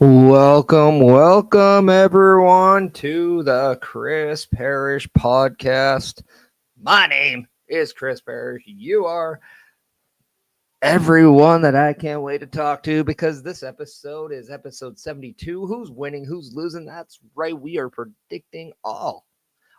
Welcome everyone to the Chris Parrish podcast. My name is Chris Parrish. You are everyone that I can't wait to talk to because this episode is episode 72. Who's winning? Who's losing? That's right. We are predicting all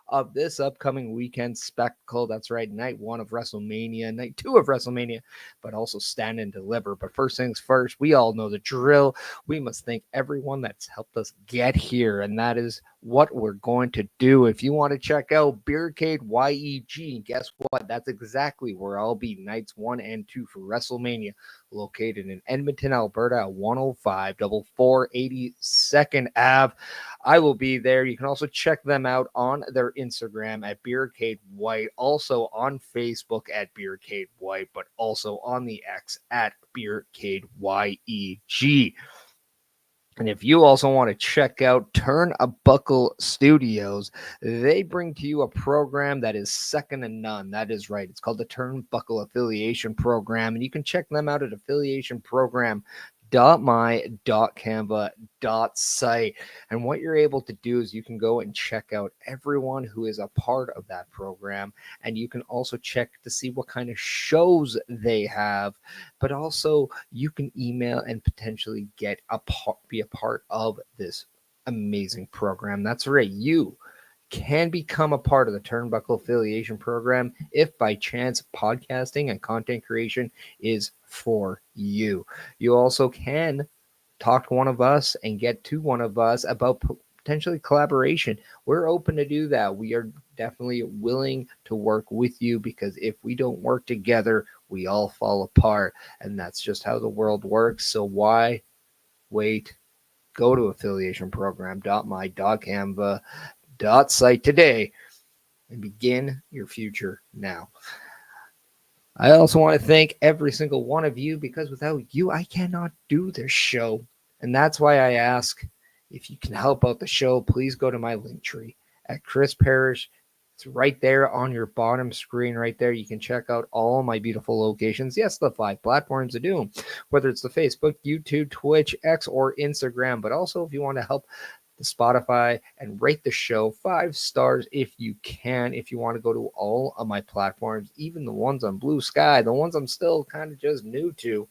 of this upcoming weekend spectacle. That's right, night one of WrestleMania, night two of WrestleMania, but also stand and deliver. But first things first, we all know the drill. We must thank everyone that's helped us get here, and that is what we're going to do. If you want to check out beercadewhyte, guess what? That's exactly where I'll be nights 1 and 2 for WrestleMania, located in Edmonton, Alberta at 105 482nd Ave. I will be there. You can also check them out on their Instagram at beercadewhyte, also on Facebook at beercadewhyte, but also on the X at beercadeyeg. And if you also want to check out Turnbuckle Studios, they bring to you a program that is second to none. That is right. It's called the Turnbuckle Affiliation Program, and you can check them out at affiliationprogram.my.canva.site. And what you're able to do is you can go and check out everyone who is a part of that program, and you can also check to see what kind of shows they have, but also you can email and potentially be a part of this amazing program. That's right. You can become a part of the Turnbuckle Affiliation Program if by chance podcasting and content creation is for you. You also can talk to one of us and get to one of us about potentially collaboration. We're open to do that. We are definitely willing to work with you because if we don't work together, we all fall apart. And that's just how the world works. So why wait? Go to affiliationprogram.my.canva.site today and begin your future now. I also want to thank every single one of you because without you, I cannot do this show. And that's why I ask if you can help out the show, please go to my link tree at Chris Parrish. It's right there on your bottom screen right there. You can check out all my beautiful locations. Yes, the 5 platforms of doom, whether it's the Facebook, YouTube, Twitch, X, or Instagram. But also if you want to help the Spotify and rate the show 5 stars if you can. If you want to go to all of my platforms, even the ones on Blue Sky, the ones I'm still kind of just new to,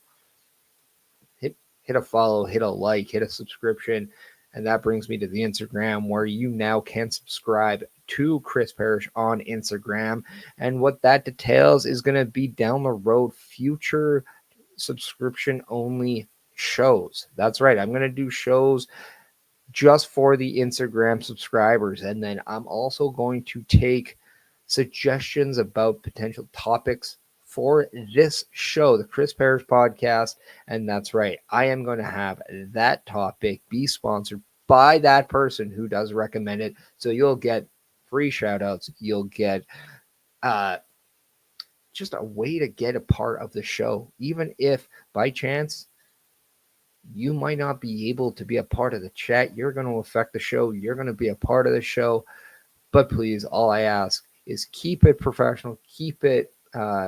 hit a follow, hit a like, hit a subscription. And that brings me to the Instagram where you now can subscribe to Chris Parrish on Instagram. And what that details is going to be down the road future subscription only shows. That's right. I'm going to do shows just for the Instagram subscribers. And then I'm also going to take suggestions about potential topics for this show, the Chris Parrish podcast. And that's right. I am going to have that topic be sponsored by that person who does recommend it. So you'll get free shout outs. You'll get just a way to get a part of the show, even if by chance you might not be able to be a part of the chat. You're going to affect the show. You're going to be a part of the show. But please, all I ask is keep it professional, keep it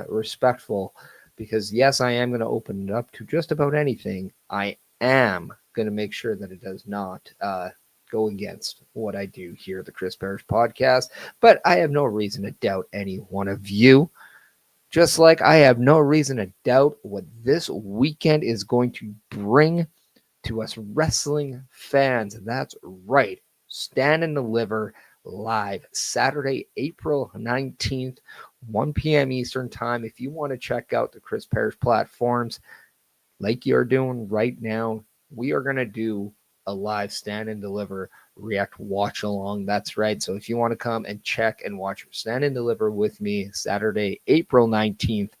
respectful, because yes, I am going to open it up to just about anything. I am going to make sure that it does not go against what I do here at the Chris Parrish podcast. But I have no reason to doubt any one of you. Just like I have no reason to doubt what this weekend is going to bring to us wrestling fans. That's right. Stand and Deliver live Saturday, April 19th, 1 p.m. Eastern Time. If you want to check out the Chris Parrish platforms like you're doing right now, we are going to do a live Stand and Deliver React watch along. That's right. So if you want to come and check and watch Stand and Deliver with me Saturday, April 19th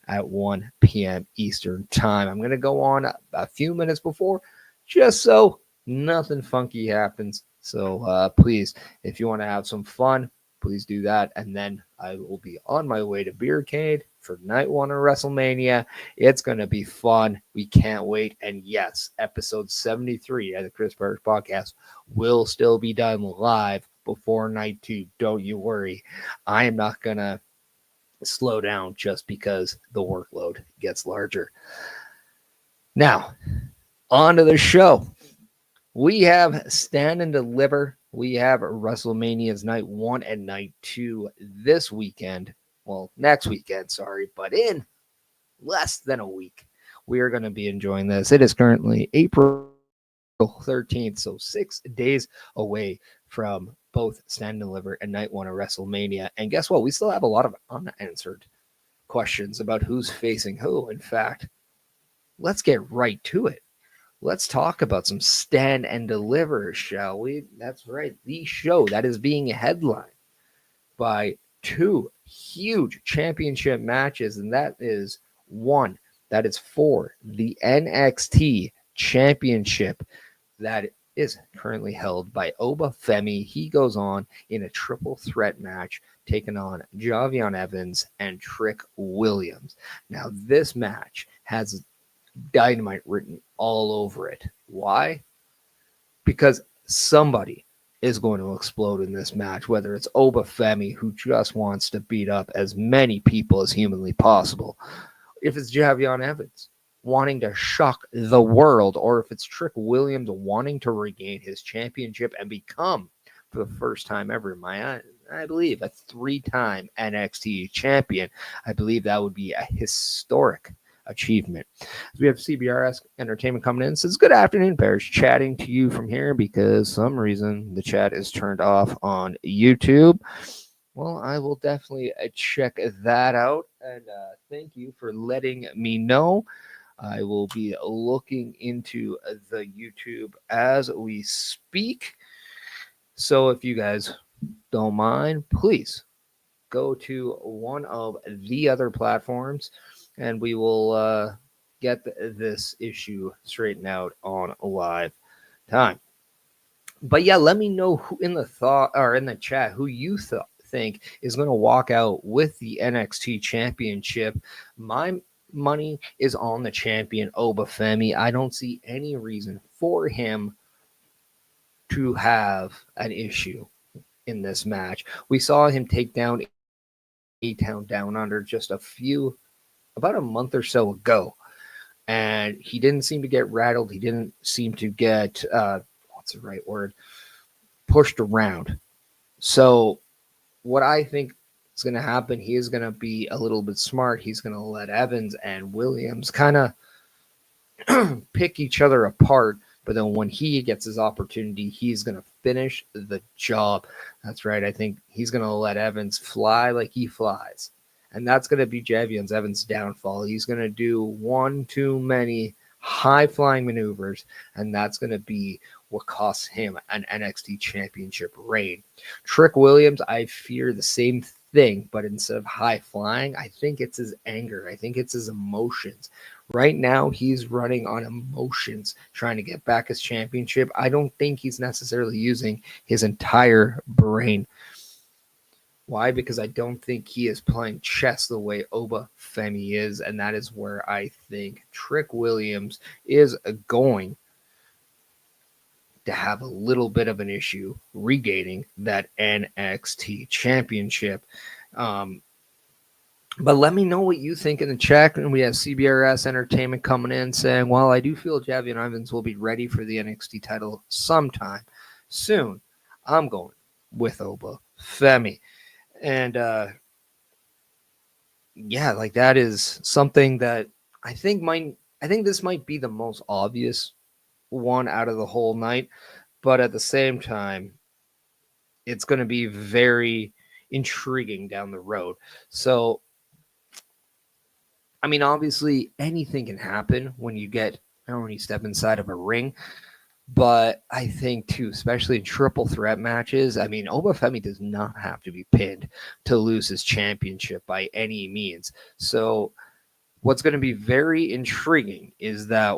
at 1 p.m. Eastern Time. I'm going to go on a few minutes before just so nothing funky happens. So please, if you want to have some fun, please do that. And then I will be on my way to Beercade for night 1 of WrestleMania. It's going to be fun. We can't wait. And yes, episode 73 of the Chris Parrish podcast will still be done live before night 2. Don't you worry. I am not going to slow down just because the workload gets larger. Now, on to the show. We have Stand and Deliver. We have WrestleMania's Night 1 and Night 2 this weekend. Well, next weekend, sorry, but in less than a week, we are going to be enjoying this. It is currently April 13th, so 6 days away from both Stand and Deliver and Night 1 of WrestleMania. And guess what? We still have a lot of unanswered questions about who's facing who. In fact, let's get right to it. Let's talk about some Stand and Deliver, shall we? That's right, the show that is being headlined by two huge championship matches, and that is one that is for the NXT Championship that is currently held by Oba Femi. He goes on in a triple threat match taking on Javion Evans and Trick Williams. Now, this match has Dynamite written all over it. Why? Because somebody is going to explode in this match, whether it's Oba Femi, who just wants to beat up as many people as humanly possible, if it's Javion Evans wanting to shock the world, or if it's Trick Williams wanting to regain his championship and become, for the first time ever in my eyes, I believe, a 3-time NXT champion. I believe that would be a historic achievement. We have CBRS Entertainment coming in. Says, good afternoon, Bears. Chatting to you from here because some reason the chat is turned off on YouTube. Well, I will definitely check that out. And thank you for letting me know. I will be looking into the YouTube as we speak. So if you guys don't mind, please go to one of the other platforms and we will get this issue straightened out on live time. But yeah, let me know who in the thought or in the chat who you think is going to walk out with the NXT Championship. My money is on the champion Oba Femi. I don't see any reason for him to have an issue in this match. We saw him take down A-Town Down Under just about a month or so ago, and he didn't seem to get rattled. He didn't seem to get what's the right word, pushed around. So what I think is going to happen, he is going to be a little bit smart. He's going to let Evans and Williams kind of pick each other apart, but then when he gets his opportunity, he's going to finish the job. That's right. I think he's going to let Evans fly like he flies. And that's going to be Javion Evans' downfall. He's going to do one too many high-flying maneuvers, and that's going to be what costs him an NXT Championship reign. Trick Williams, I fear the same thing, but instead of high-flying, I think it's his anger. I think it's his emotions. Right now, he's running on emotions, trying to get back his championship. I don't think he's necessarily using his entire brain. Why? Because I don't think he is playing chess the way Oba Femi is, and that is where I think Trick Williams is going to have a little bit of an issue regaining that NXT championship. But let me know what you think in the chat. And we have CBRS Entertainment coming in saying, well, I do feel Javion Evans will be ready for the NXT title sometime soon. I'm going with Oba Femi. And yeah, like that is something that I think this might be the most obvious one out of the whole night, but at the same time, it's going to be very intriguing down the road. So, I mean, obviously, anything can happen when you step inside of a ring. But I think, too, especially in triple threat matches, I mean, Oba Femi does not have to be pinned to lose his championship by any means. So what's going to be very intriguing is that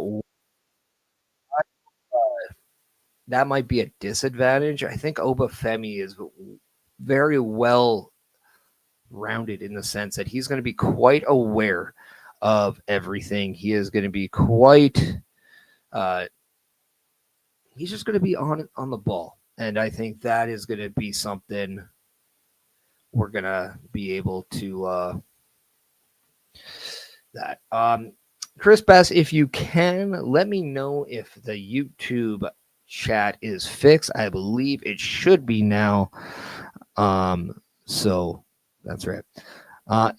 that might be a disadvantage. I think Oba Femi is very well rounded in the sense that he's going to be quite aware of everything. He is going to be quite he's just going to be on the ball. And I think that is going to be something we're going to be able to Chris Bass, if you can, let me know if the YouTube chat is fixed. I believe it should be now. So that's right.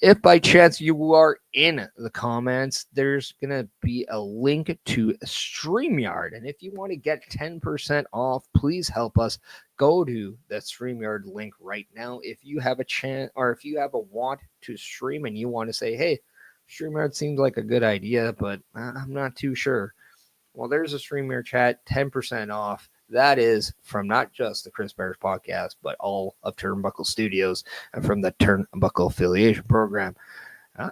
If by chance you are in the comments, there's going to be a link to StreamYard. And if you want to get 10% off, please help us. Go to the StreamYard link right now. If you have a chance or if you have a want to stream and you want to say, hey, StreamYard seems like a good idea, but I'm not too sure. Well, there's a StreamYard chat, 10% off. That is from not just the Chris Bears podcast, but all of Turnbuckle Studios and from the Turnbuckle Affiliation Program.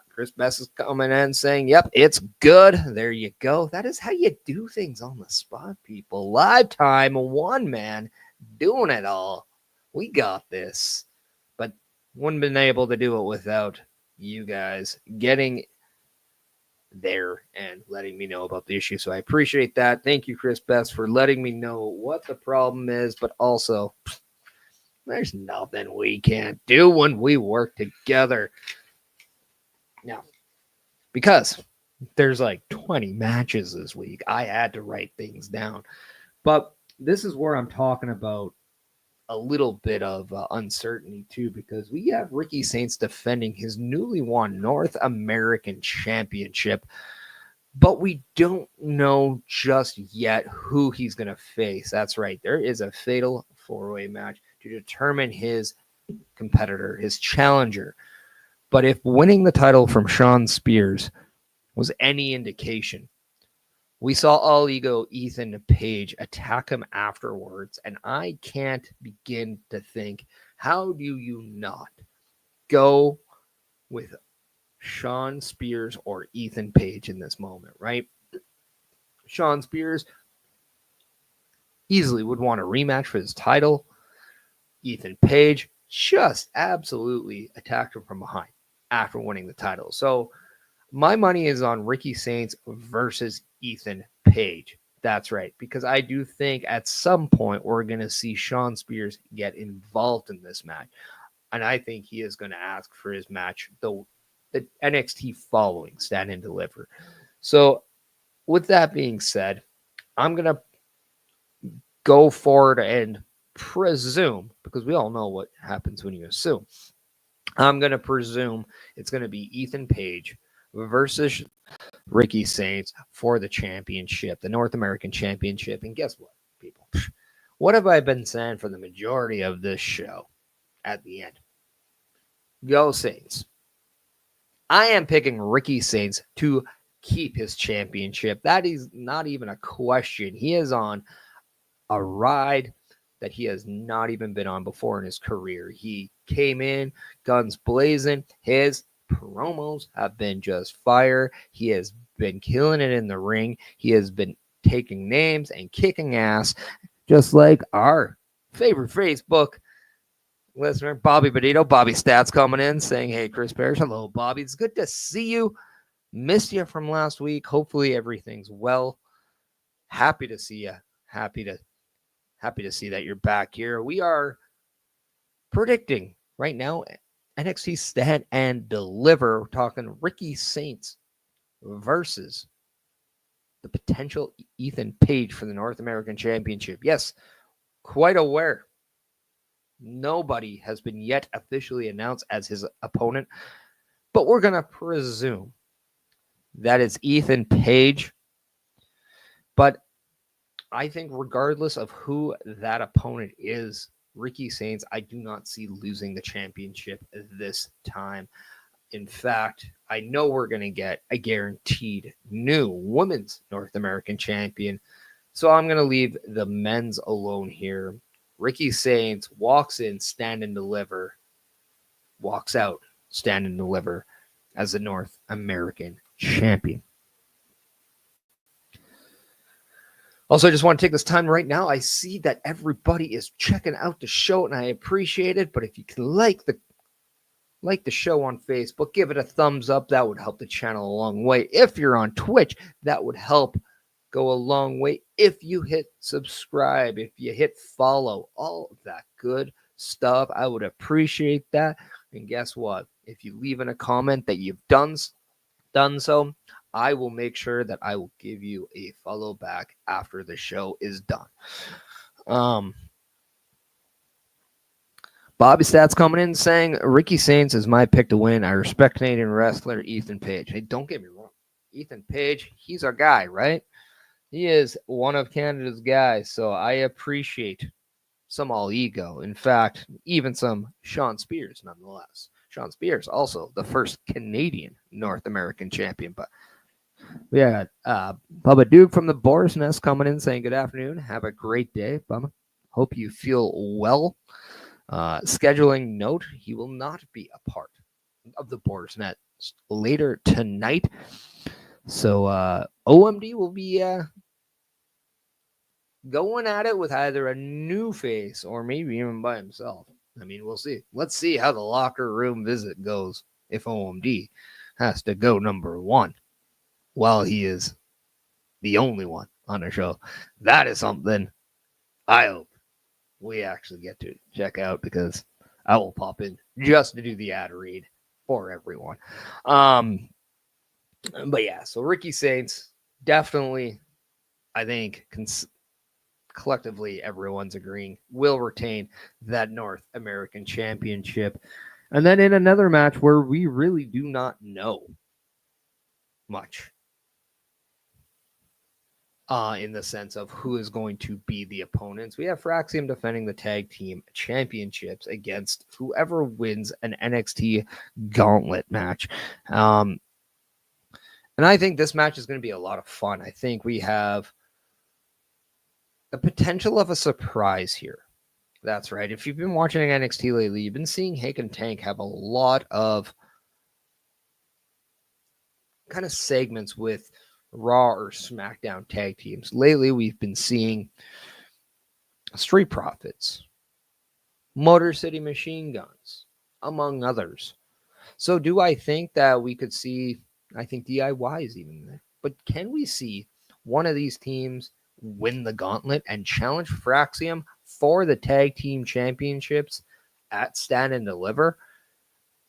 Chris Bess is coming in saying, yep, it's good. There you go. That is how you do things on the spot, people. Live time, one man doing it all. We got this. But wouldn't have been able to do it without you guys getting there and letting me know about the issue. So I appreciate that. Thank you, Chris Best, for letting me know what the problem is, but also there's nothing we can't do when we work together. Now, because there's like 20 matches this week, I had to write things down. But this is where I'm talking about a little bit of uncertainty too, because we have Ricky Saints defending his newly won North American Championship, but we don't know just yet who he's going to face. That's right. There is a fatal four-way match to determine his competitor, his challenger. But if winning the title from Shawn Spears was any indication, we saw All Ego Ethan Page attack him afterwards, and I can't begin to think, how do you not go with Shawn Spears or Ethan Page in this moment, right? Shawn Spears easily would want a rematch for his title. Ethan Page just absolutely attacked him from behind after winning the title. So my money is on Ricky Saints versus Ethan Page. That's right, because I do think at some point we're going to see Shawn Spears get involved in this match. And I think he is going to ask for his match, the NXT following Stand and Deliver. So with that being said, I'm going to go forward and presume, because we all know what happens when you assume, I'm going to presume it's going to be Ethan Page versus Ricky Saints for the championship, the North American Championship. And guess what, people? What have I been saying for the majority of this show at the end? Go Saints. I am picking Ricky Saints to keep his championship. That is not even a question. He is on a ride that he has not even been on before in his career. He came in, guns blazing. His promos have been just fire. He has been killing it in the ring. He has been taking names and kicking ass, just like our favorite Facebook listener, Bobby Benito. Bobby Stats coming in saying, hey, Chris Parrish. Hello, Bobby. It's good to see you. Missed you from last week. Hopefully everything's well. Happy to see you. Happy to see that you're back here. We are predicting right now NXT Stand and Deliver. We're talking Ricky Saints versus the potential Ethan Page for the North American Championship. Yes, quite aware. Nobody has been yet officially announced as his opponent, but we're going to presume that it's Ethan Page. But I think regardless of who that opponent is, Ricky Saints, I do not see losing the championship this time. In fact, I know we're going to get a guaranteed new women's North American champion. So I'm going to leave the men's alone here. Ricky Saints walks in, stand and deliver, walks out, stand and deliver as the North American champion. Also, I just want to take this time right now. I see that everybody is checking out the show, and I appreciate it. But if you can like the show on Facebook, give it a thumbs up. That would help the channel a long way. If you're on Twitch, that would help go a long way. If you hit subscribe, if you hit follow, all of that good stuff, I would appreciate that. And guess what? If you leave in a comment that you've done so, I will make sure that I will give you a follow back after the show is done. Bobby Stats coming in saying Ricky Saints is my pick to win. I respect Canadian wrestler Ethan Page. Hey, don't get me wrong. Ethan Page, he's our guy, right? He is one of Canada's guys, so I appreciate some all ego. In fact, even some Sean Spears, nonetheless. Sean Spears, also the first Canadian North American champion. But we got Bubba Duke from the Boar's Nest coming in saying, good afternoon. Have a great day, Bubba. Hope you feel well. Scheduling note, he will not be a part of the Boar's Nest later tonight. So OMD will be going at it with either a new face or maybe even by himself. I mean, we'll see. Let's see how the locker room visit goes if OMD has to go number one while he is the only one on the show. That is something I hope we actually get to check out, because I will pop in just to do the ad read for everyone. But yeah, so Ricky Saints, definitely, I think, collectively everyone's agreeing, will retain that North American Championship. And then in another match where we really do not know much in the sense of who is going to be the opponents, we have Fraxium defending the tag team championships against whoever wins an NXT gauntlet match. And I think this match is going to be a lot of fun. I think we have the potential of a surprise here. That's right. If you've been watching NXT lately, you've been seeing Hank and Tank have a lot of kind of segments with Raw or SmackDown tag teams. Lately, we've been seeing Street Profits, Motor City Machine Guns, among others. So do I think that we could see, I think DIY is even there, but can we see one of these teams win the gauntlet and challenge Fraxium for the tag team championships at Stand and Deliver?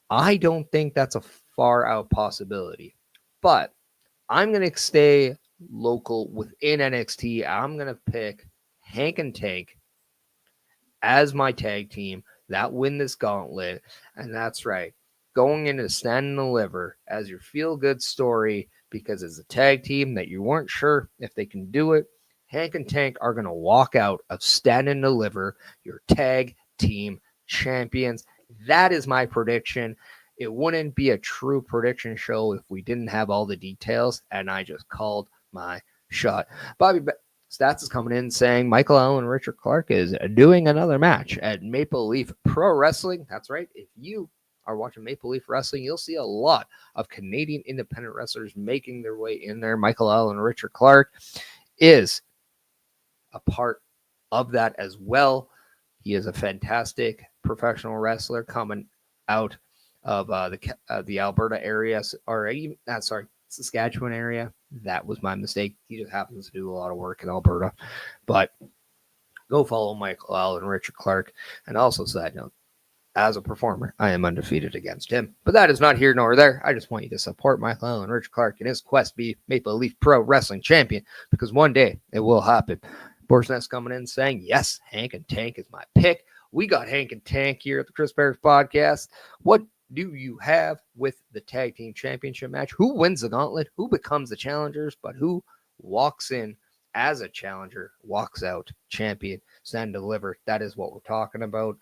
I don't think that's a far out possibility, but I'm going to stay local within NXT. I'm going to pick Hank and Tank as my tag team that win this gauntlet. And that's right, going into Stand and Deliver as your feel-good story, because as a tag team that you weren't sure if they can do it, Hank and Tank are going to walk out of Stand and Deliver your tag team champions. That is my prediction. It wouldn't be a true prediction show if we didn't have all the details, and I just called my shot. Bobby Stats is coming in saying Michael Allen and Richard Clark is doing another match at Maple Leaf Pro Wrestling. That's right. If you are watching Maple Leaf Wrestling, you'll see a lot of Canadian independent wrestlers making their way in there. Michael Allen and Richard Clark is a part of that as well. He is a fantastic professional wrestler coming out of the Alberta area, or even, Saskatchewan area. That was my mistake. He just happens to do a lot of work in Alberta. But go follow Michael Allen and Richard Clark. And also, side note, as a performer, I am undefeated against him. But that is not here nor there. I just want you to support Michael Allen and Richard Clark in his quest to be Maple Leaf Pro Wrestling Champion, because one day it will happen. Borsness coming in saying, yes, Hank and Tank is my pick. We got Hank and Tank here at the Chris Parrish Podcast. What do you have with the tag team championship match? Who wins the gauntlet? Who becomes the challengers? But who walks in as a challenger, walks out champion, Stand and Deliver? That is what we're talking about.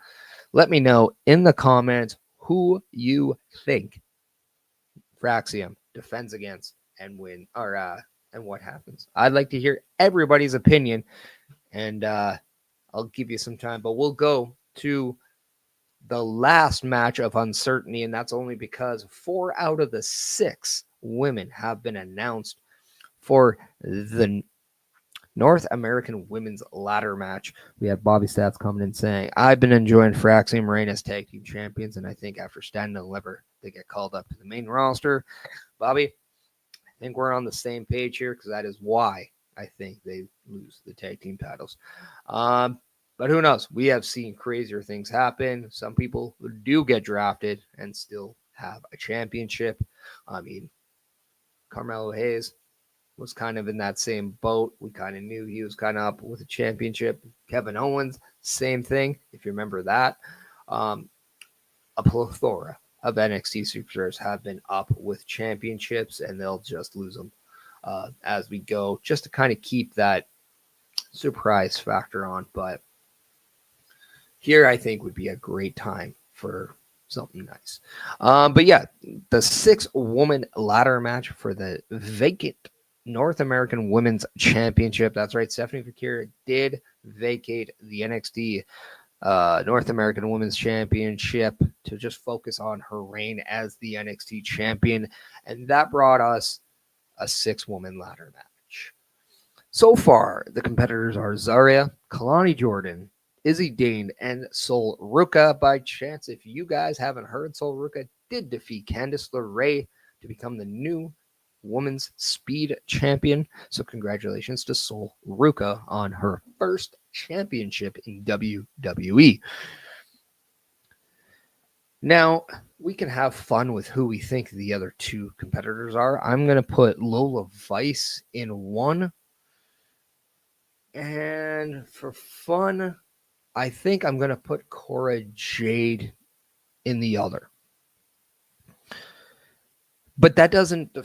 Let me know in the comments who you think Fraxium defends against and win, or and what happens. I'd like to hear everybody's opinion, and I'll give you some time, but we'll go to the last match of uncertainty, and that's only because 4 out of the 6 women have been announced for the North American Women's Ladder match. We have Bobby Stats coming in saying, I've been enjoying Fraxium Reign as tag team champions, and I think after Stand and Deliver, they get called up to the main roster. Bobby, I think we're on the same page here, because that is why I think they lose the tag team titles. But who knows? We have seen crazier things happen. Some people do get drafted and still have a championship. I mean, Carmelo Hayes was kind of in that same boat. We kind of knew he was kind of up with a championship. Kevin Owens, same thing, if you remember that. A plethora of NXT superstars have been up with championships, and they'll just lose them as we go, just to kind of keep that surprise factor on. But here, I think, would be a great time for something nice. But yeah, the 6-woman ladder match for the vacant North American Women's Championship. That's right, Stephanie Fakir did vacate the NXT North American Women's Championship to just focus on her reign as the NXT champion, and that brought us a 6-woman ladder match. So far, the competitors are Zarya, Kalani Jordan, Izzy Dane, and Sol Ruka. By chance, if you guys haven't heard, Sol Ruka did defeat Candice LeRae to become the new Women's Speed Champion. So congratulations to Sol Ruka on her first championship in WWE. Now, we can have fun with who we think the other two competitors are. I'm going to put Lola Vice in one. And for fun, I think I'm going to put Cora Jade in the other. But that doesn't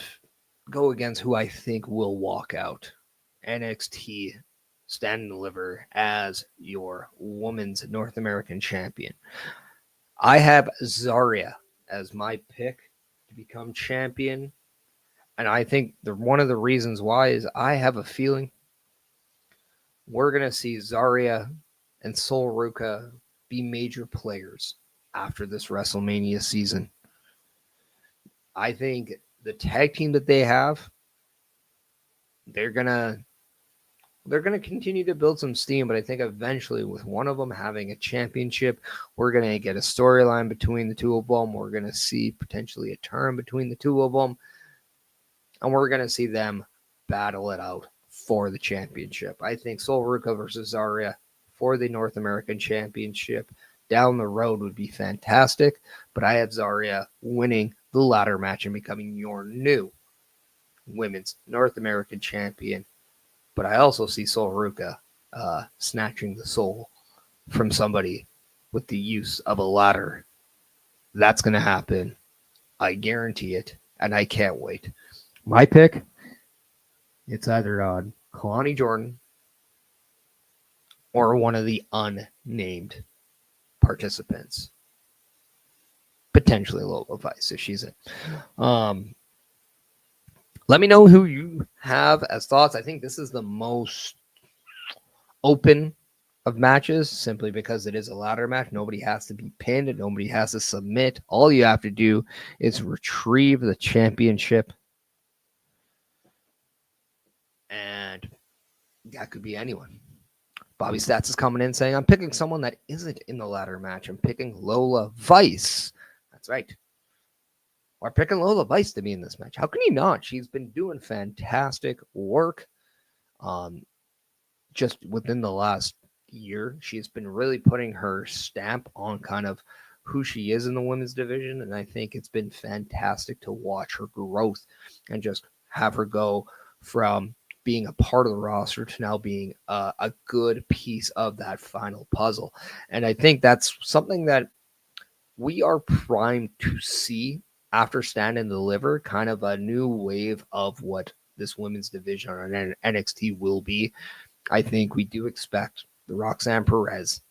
go against who I think will walk out NXT Stand and Deliver as your Women's North American Champion. I have Zarya as my pick to become champion. And I think one of the reasons why is I have a feeling we're going to see Zarya and Sol Ruka be major players after this WrestleMania season. I think the tag team that they have, they're gonna continue to build some steam, but I think eventually with one of them having a championship, we're gonna get a storyline between the two of them. We're gonna see potentially a turn between the two of them, and we're gonna see them battle it out for the championship. I think Sol Ruka versus Zarya for the North American Championship down the road would be fantastic, but I have Zarya winning the ladder match and becoming your new Women's North American Champion. But I also see Sol Ruka snatching the soul from somebody with the use of a ladder. That's going to happen. I guarantee it, and I can't wait. My pick, it's either on Kalani Jordan or one of the unnamed participants. Potentially Lola Vice if she's in. Let me know who you have as thoughts. I think this is the most open of matches simply because it is a ladder match. Nobody has to be pinned. Nobody has to submit. All you have to do is retrieve the championship. And that could be anyone. Bobby Stats is coming in saying, I'm picking someone that isn't in the ladder match. I'm picking Lola Vice. That's right. We're picking Lola Vice to be in this match. How can you not? She's been doing fantastic work. Just within the last year, she's been really putting her stamp on kind of who she is in the women's division. And I think it's been fantastic to watch her growth and just have her go from being a part of the roster to now being a good piece of that final puzzle. And I think that's something that we are primed to see after Stand and Deliver, kind of a new wave of what this women's division on NXT will be. I think we do expect the Roxanne Perez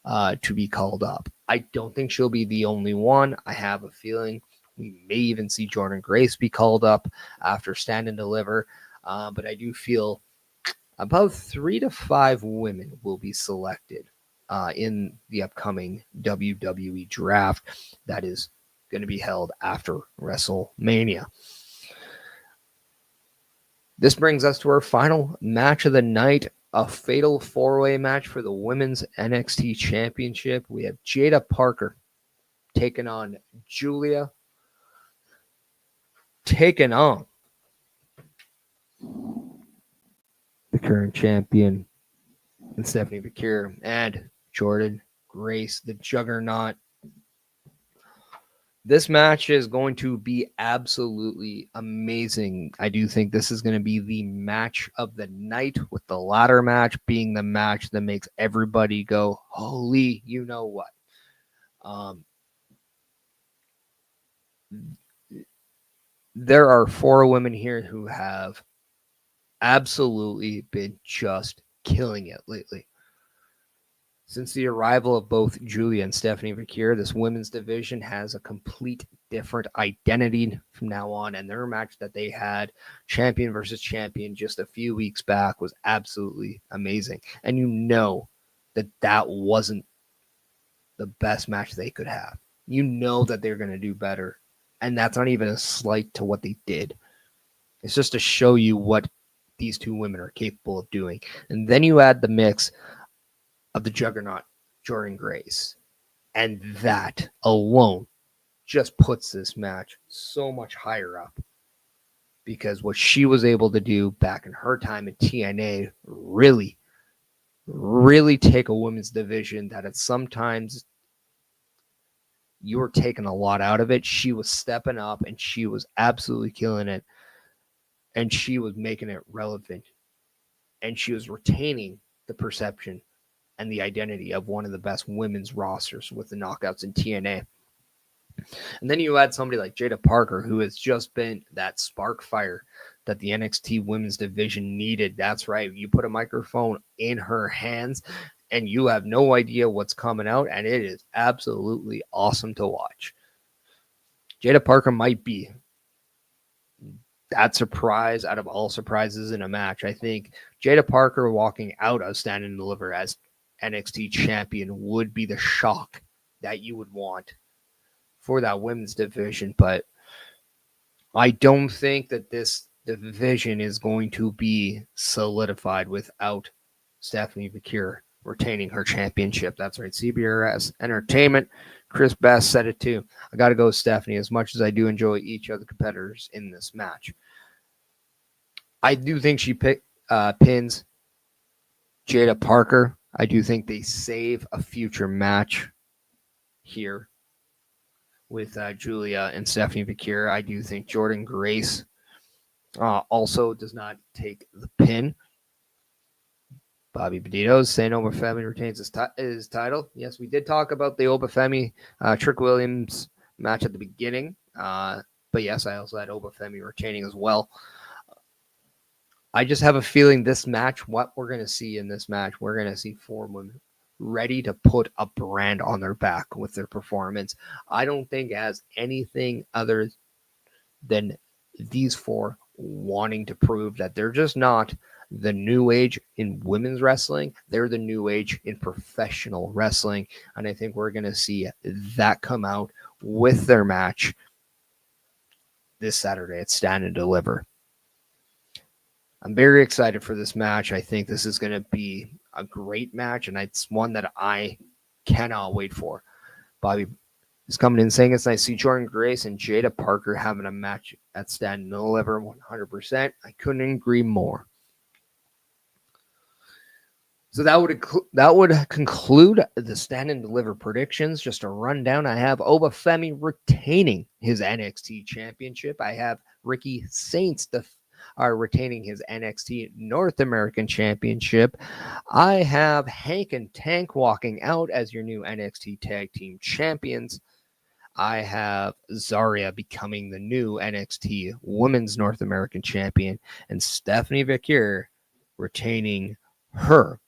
to be called up. I don't think she'll be the only one. I have a feeling we may even see Jordynne Grace be called up after Stand and Deliver. But I do feel about 3 to 5 women will be selected in the upcoming WWE draft that is going to be held after WrestleMania. This brings us to our final match of the night, a fatal 4-way match for the Women's NXT Championship. We have Jada Parker taking on Julia, taking on the current champion, and Stephanie Fakir, and Jordynne Grace, the Juggernaut. This match is going to be absolutely amazing. I do think this is going to be the match of the night, with the ladder match being the match that makes everybody go, holy, you know what. Um, there are 4 women here who have absolutely been just killing it lately. Since the arrival of both Julia and Stephanie Vakir, this women's division has a complete different identity from now on. And their match that they had, champion versus champion, just a few weeks back was absolutely amazing. And you know that that wasn't the best match they could have. You know that they're going to do better. And that's not even a slight to what they did. It's just to show you what these 2 women are capable of doing. And then you add the mix of the juggernaut, Jordynne Grace. And that alone just puts this match so much higher up. Because what she was able to do back in her time in TNA really, really take a women's division that at sometimes you were taking a lot out of it. She was stepping up and she was absolutely killing it. And she was making it relevant. And she was retaining the perception and the identity of one of the best women's rosters with the knockouts in TNA. And then you add somebody like Jada Parker, who has just been that spark fire that the NXT women's division needed. That's right. You put a microphone in her hands and you have no idea what's coming out, and it is absolutely awesome to watch. Jada Parker might be that surprise out of all surprises in a match. I think Jada Parker walking out of Stand and Deliver as NXT champion would be the shock that you would want for that women's division. But I don't think that this division is going to be solidified without Stephanie Vakir retaining her championship. That's right. CBRS Entertainment. Chris Bass said it too. I got to go with Stephanie as much as I do enjoy each of the competitors in this match. I do think she pins Jada Parker. I do think they save a future match here with Julia and Stephanie Vakir. I do think Jordynne Grace also does not take the pin. Bobby Benito's saying Obafemi retains his title. Yes, we did talk about the Obafemi Trick Williams match at the beginning. But yes, I also had Obafemi retaining as well. I just have a feeling this match, what we're going to see in this match, we're going to see 4 women ready to put a brand on their back with their performance. I don't think it has anything other than these 4 wanting to prove that they're just not the new age in women's wrestling. They're the new age in professional wrestling. And I think we're going to see that come out with their match this Saturday at Stand and Deliver. I'm very excited for this match. I think this is going to be a great match, and it's one that I cannot wait for. Bobby is coming in saying it's nice to see Jordynne Grace and Jada Parker having a match at Stand and Deliver 100%. I couldn't agree more. So that would conclude the Stand and Deliver predictions. Just a rundown. I have Obafemi retaining his NXT championship. I have Ricky Saints are retaining his NXT North American Championship. I have Hank and Tank walking out as your new NXT Tag Team Champions. I have Zarya becoming the new NXT Women's North American Champion, and Stephanie Vakir retaining her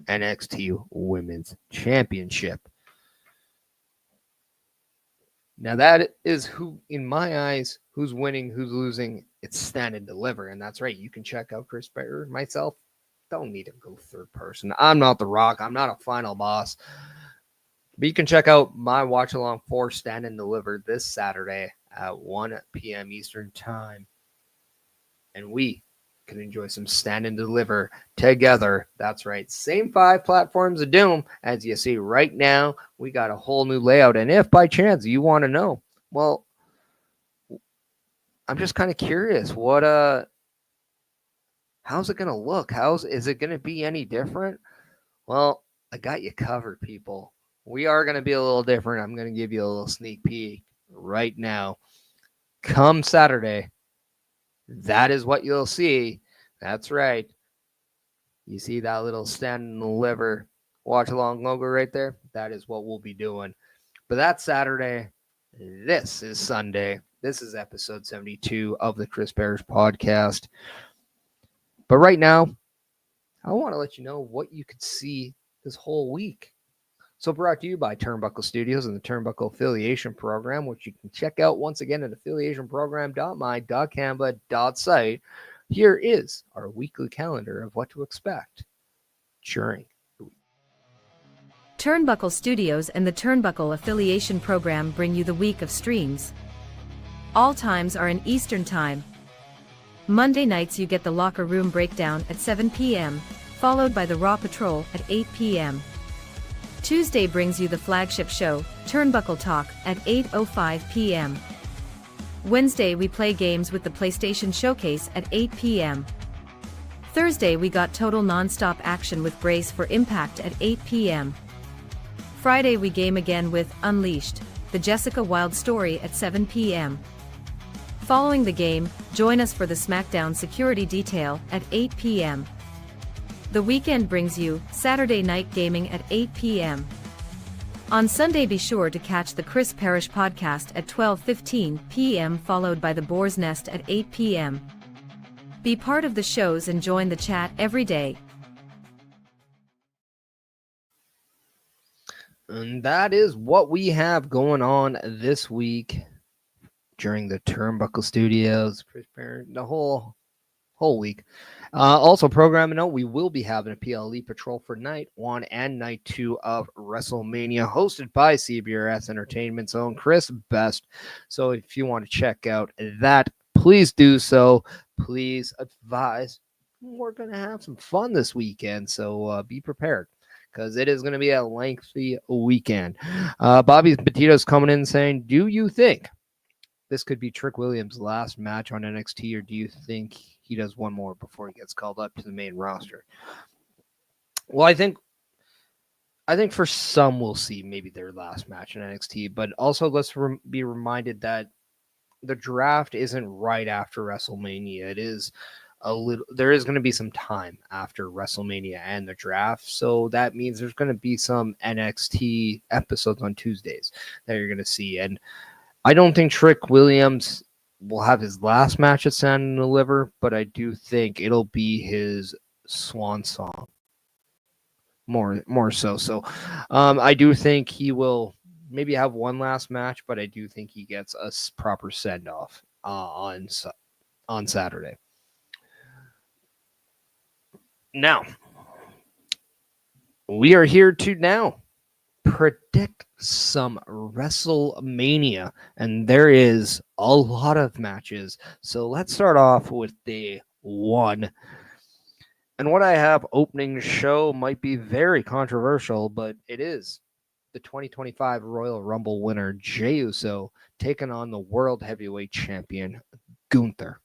NXT Women's Championship. Now that is who, in my eyes, who's winning, who's losing. It's Stand and Deliver, and that's right. You can check out Chris Bear, myself. Don't need to go third person. I'm not The Rock. I'm not a final boss. But you can check out my watch along for Stand and Deliver this Saturday at 1 p.m. Eastern Time, and we can enjoy some Stand and Deliver together. That's right. Same 5 platforms of doom. As you see right now, we got a whole new layout. And if by chance you want to know, well, I'm just kind of curious how's it going to look? Is it going to be any different? Well, I got you covered, people. We are going to be a little different. I'm going to give you a little sneak peek right now. Come Saturday, that is what you'll see. That's right. You see that little stand and deliver watch along logo right there? That is what we'll be doing. But that's Saturday. This is Sunday. This is episode 72 of the Chris Parrish podcast. But right now, I want to let you know what you could see this whole week. So brought to you by Turnbuckle Studios and the Turnbuckle Affiliation Program, which you can check out once again at affiliationprogram.my.canva.site. Here is our weekly calendar of what to expect during the week. Turnbuckle Studios and the Turnbuckle Affiliation Program bring you the week of streams. All times are in Eastern Time. Monday nights you get the Locker Room Breakdown at 7 p.m., followed by the Raw Patrol at 8 p.m. Tuesday brings you the flagship show, Turnbuckle Talk, at 8:05 p.m. Wednesday we play games with the PlayStation Showcase at 8 p.m. Thursday we got total non-stop action with Brace for Impact at 8 p.m. Friday we game again with Unleashed, the Jessica Wilde story at 7 p.m. Following the game, join us for the SmackDown Security Detail at 8 p.m. The weekend brings you Saturday Night Gaming at 8 p.m. On Sunday be sure to catch the Chris Parrish podcast at 12:15 p.m. followed by the Boar's Nest at 8 p.m. Be part of the shows and join the chat every day. And that is what we have going on this week during the Turnbuckle Studios, Chris Parrish, the whole week. Also, program note, we will be having a PLE Patrol for night 1 and night 2 of WrestleMania, hosted by CBRS Entertainment's own Chris Best. So if you want to check out that, please do so. Please advise. We're going to have some fun this weekend, so be prepared, because it is going to be a lengthy weekend. Bobby Petito's coming in saying, do you think this could be Trick Williams' last match on NXT, or do you think he does one more before he gets called up to the main roster? Well, I think for some we'll see maybe their last match in NXT, but also let's be reminded that the draft isn't right after WrestleMania. It is there is going to be some time after WrestleMania and the draft, so that means there's going to be some NXT episodes on Tuesdays that you're going to see. And I don't think Trick Williams will have his last match at Stand and Deliver, but I do think it'll be his swan song. More so. So I do think he will maybe have one last match, but I do think he gets a proper send-off on Saturday. Now, we are here to now predict some WrestleMania, and there is a lot of matches. So let's start off with day 1. And what I have opening show might be very controversial, but it is the 2025 Royal Rumble winner, Jey Uso, taking on the World Heavyweight Champion, Gunther.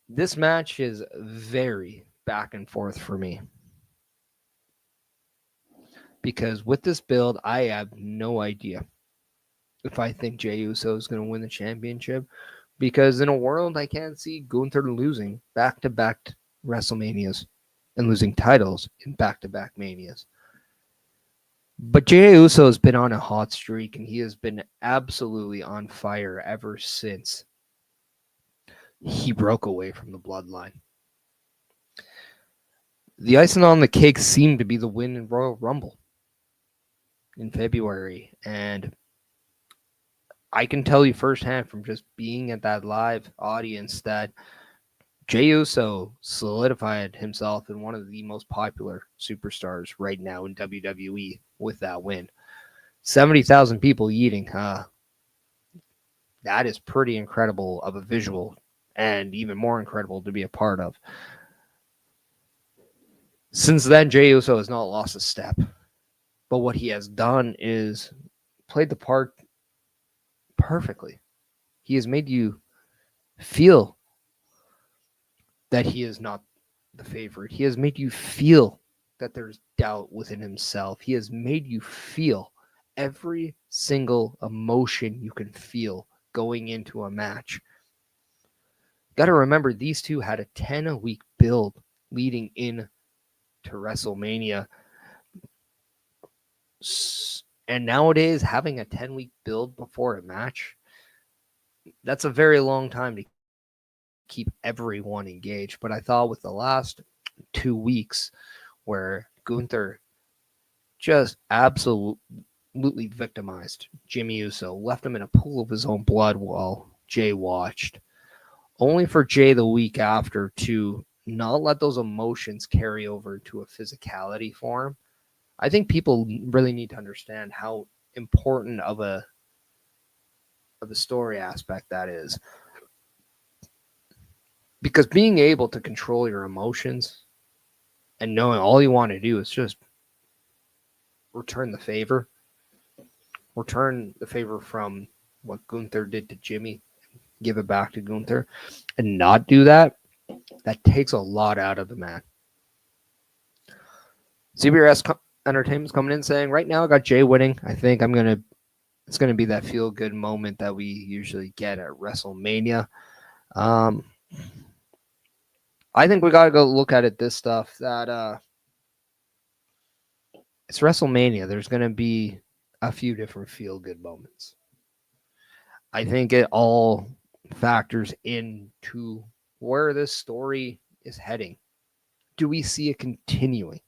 This match is very back and forth for me, because with this build, I have no idea if I think Jey Uso is going to win the championship, because in a world I can't see Gunther losing back-to-back WrestleManias and losing titles in back-to-back Manias. But Jey Uso has been on a hot streak, and he has been absolutely on fire ever since he broke away from the bloodline. The icing on the cake seemed to be the win in Royal Rumble in February, and I can tell you firsthand from just being at that live audience that Jey Uso solidified himself in one of the most popular superstars right now in WWE with that win. 70,000 people eating. That is pretty incredible of a visual, and even more incredible to be a part of. Since then, Jey Uso has not lost a step. But what he has done is played the part perfectly. He has made you feel that he is not the favorite. He has made you feel that there's doubt within himself. He has made you feel every single emotion you can feel going into a match. Got to remember, these two had a 10-week build leading in to WrestleMania. And nowadays, having a 10-week build before a match, that's a very long time to keep everyone engaged. But I thought with the last 2 weeks where Gunther just absolutely victimized Jimmy Uso, left him in a pool of his own blood while Jay watched, only for Jay the week after to not let those emotions carry over to a physicality for him. I think people really need to understand how important of a story aspect that is. Because being able to control your emotions and knowing all you want to do is just return the favor. Return the favor from what Gunther did to Jimmy, give it back to Gunther, and not do that, that takes a lot out of the man. CBRS Entertainment's coming in saying, right now I got Jay winning. I think it's gonna be that feel good moment that we usually get at WrestleMania. I think we gotta go look at it this stuff that it's WrestleMania. There's gonna be a few different feel good moments. I think it all factors into where this story is heading. Do we see it continuing?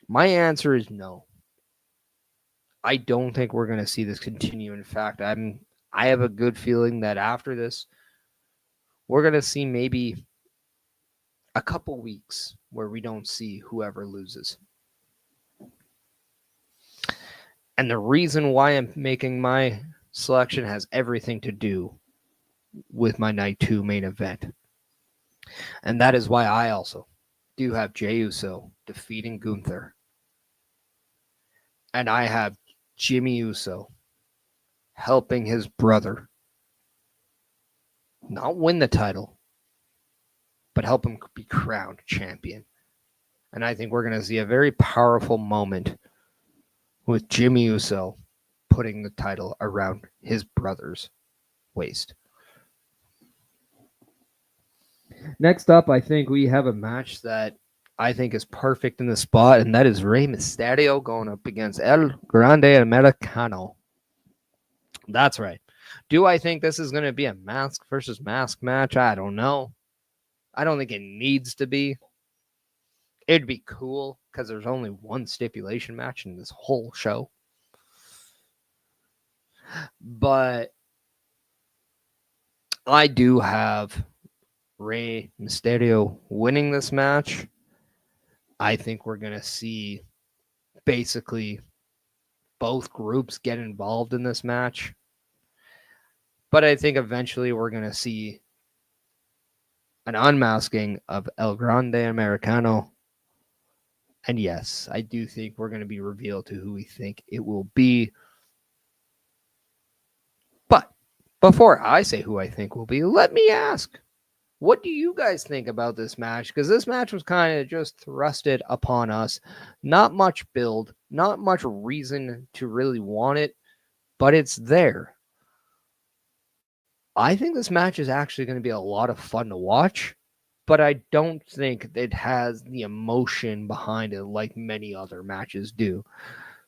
My answer is no. I don't think we're going to see this continue. In fact, I have a good feeling that after this, we're going to see maybe a couple weeks where we don't see whoever loses. And the reason why I'm making my selection has everything to do with my night 2 main event. And that is why I also do have Jey Uso defeating Gunther. And I have Jimmy Uso helping his brother not win the title, but help him be crowned champion. And I think we're going to see a very powerful moment with Jimmy Uso putting the title around his brother's waist. Next up, I think we have a match that I think is perfect in the spot, and that is Rey Mysterio going up against El Grande Americano. That's right. Do I think this is going to be a mask versus mask match? I don't know. I don't think it needs to be. It'd be cool because there's only one stipulation match in this whole show. But I do have Rey Mysterio winning this match. I think we're going to see basically both groups get involved in this match. But I think eventually we're going to see an unmasking of El Grande Americano. And yes, I do think we're going to be revealed to who we think it will be. But before I say who I think will be, let me ask, what do you guys think about this match? Because this match was kind of just thrusted upon us. Not much build, not much reason to really want it, but it's there. I think this match is actually going to be a lot of fun to watch, but I don't think it has the emotion behind it like many other matches do.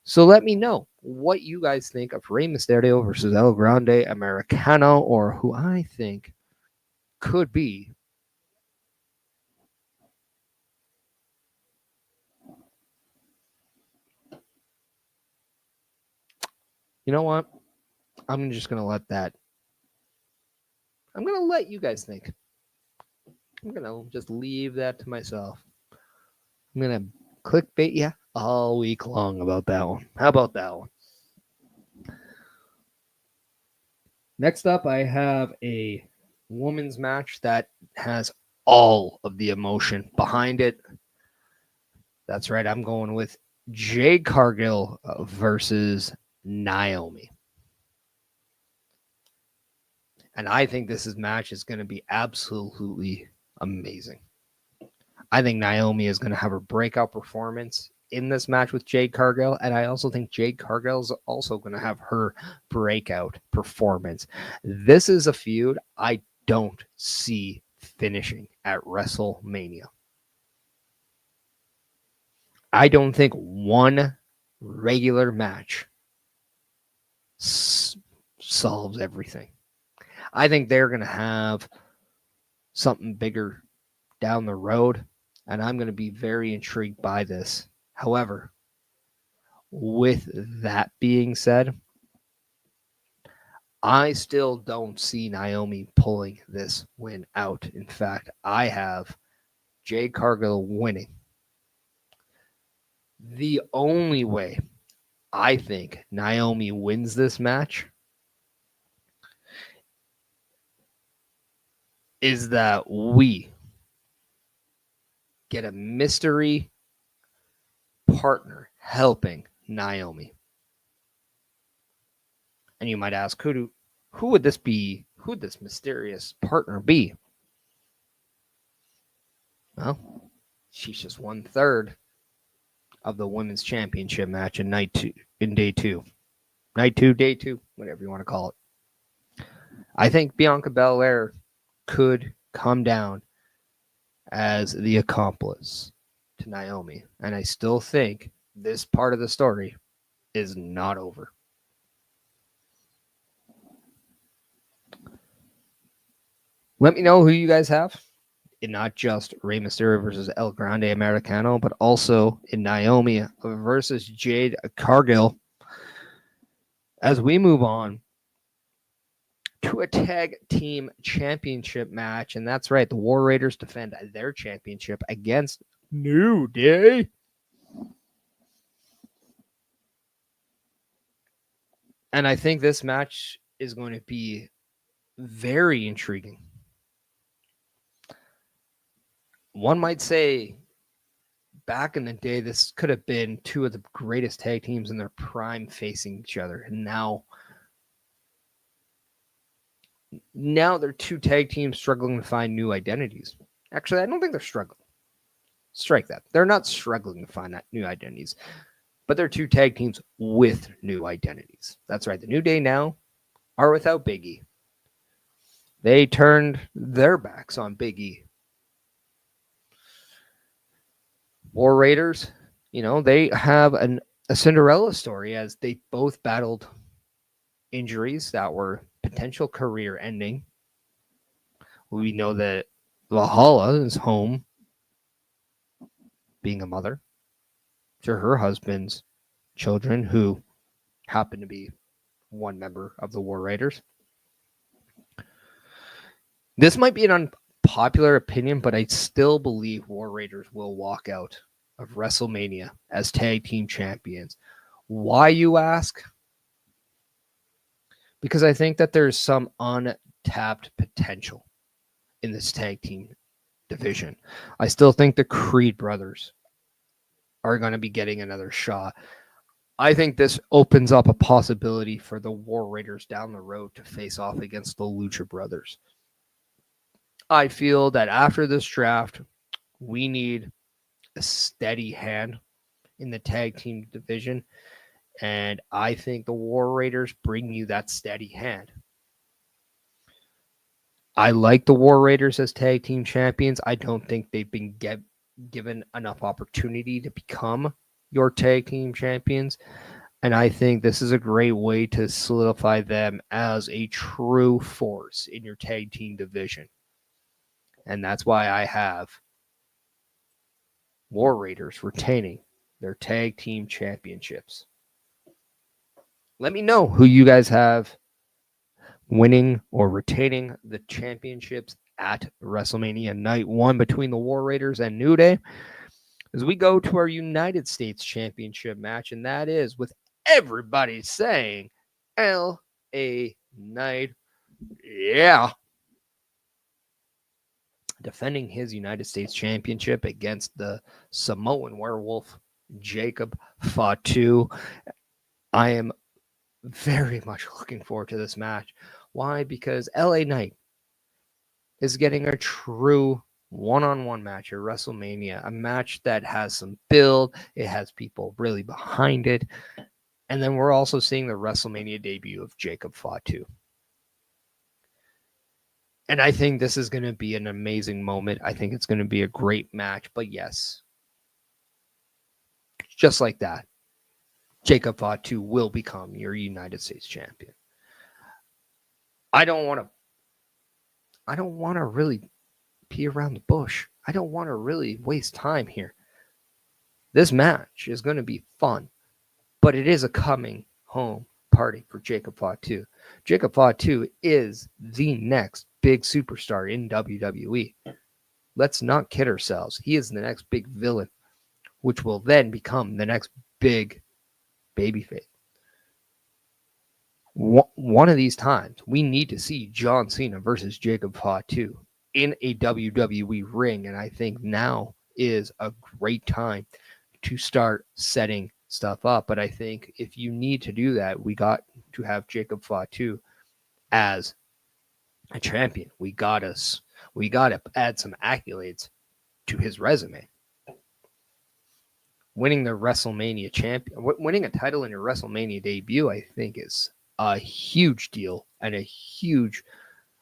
So let me know what you guys think of Rey Mysterio versus El Grande Americano, or who I think could be you know what? I'm just going to let that. I'm going to let you guys think. I'm going to just leave that to myself. I'm going to clickbait you all week long about that one. How about that one? Next up, I have a women's match that has all of the emotion behind it. That's right. I'm going with Jade Cargill versus Naomi. And I think this match is going to be absolutely amazing. I think Naomi is going to have a breakout performance in this match with Jade Cargill, and I also think Jade Cargill is also going to have her breakout performance. This is a feud I don't see finishing at WrestleMania. I don't think one regular match solves everything. I think they're going to have something bigger down the road, and I'm going to be very intrigued by this. However, with that being said, I still don't see Naomi pulling this win out. In fact, I have Jade Cargill winning. The only way I think Naomi wins this match is that we get a mystery partner helping Naomi. And you might ask, who would this be? Who would this mysterious partner be? Well, she's just 1/3 of the women's championship match in day two, day two, whatever you want to call it. I think Bianca Belair could come down as the accomplice to Naomi, and I still think this part of the story is not over. Let me know who you guys have. In not just Rey Mysterio versus El Grande Americano, but also in Naomi versus Jade Cargill. As we move on to a tag team championship match, and that's right, the War Raiders defend their championship against New Day. And I think this match is going to be very intriguing. One might say back in the day, this could have been two of the greatest tag teams in their prime facing each other. And now they're two tag teams struggling to find new identities. Actually, I don't think they're struggling. Strike that. They're not struggling to find new identities, but they're two tag teams with new identities. That's right. The New Day now are without Big E. They turned their backs on Big E. War Raiders, they have a Cinderella story as they both battled injuries that were potential career ending. We know that Valhalla is home being a mother to her husband's children, who happen to be one member of the War Raiders. This might be an unpopular opinion, but I still believe War Raiders will walk out of WrestleMania as tag team champions. Why, you ask? Because I think that there's some untapped potential in this tag team division. I still think the Creed brothers are going to be getting another shot. I think this opens up a possibility for the War Raiders down the road to face off against the Lucha Brothers. I feel that after this draft, we need a steady hand in the tag team division, and I think the War Raiders bring you that steady hand. I like the War Raiders as tag team champions. I don't think they've been given enough opportunity to become your tag team champions, and I think this is a great way to solidify them as a true force in your tag team division. And that's why I have War Raiders retaining their tag team championships. Let me know who you guys have winning or retaining the championships at WrestleMania Night 1 between the War Raiders and New Day, as we go to our United States Championship match, and that is with everybody saying L.A. Knight. Yeah. Defending his United States Championship against the Samoan Werewolf, Jacob Fatu. I am very much looking forward to this match. Why? Because LA Knight is getting a true one-on-one match at WrestleMania, a match that has some build, it has people really behind it, and then we're also seeing the WrestleMania debut of Jacob Fatu. And I think this is going to be an amazing moment. I think it's going to be a great match. But yes, just like that, Jacob Fatu will become your United States champion. I don't want to really pee around the bush. I don't want to really waste time here. This match is going to be fun, but it is a coming home party for Jacob Fatu. Jacob Fatu is the next big superstar in WWE. Let's not kid ourselves. He is the next big villain, which will then become the next big babyface. One of these times, we need to see John Cena versus Jacob Fatu in a WWE ring, and I think now is a great time to start setting stuff up. But I think if you need to do that, we got to have Jacob Fatu as a champion. We got to add some accolades to his resume. Winning the WrestleMania champion, winning a title in your WrestleMania debut, I think is a huge deal and a huge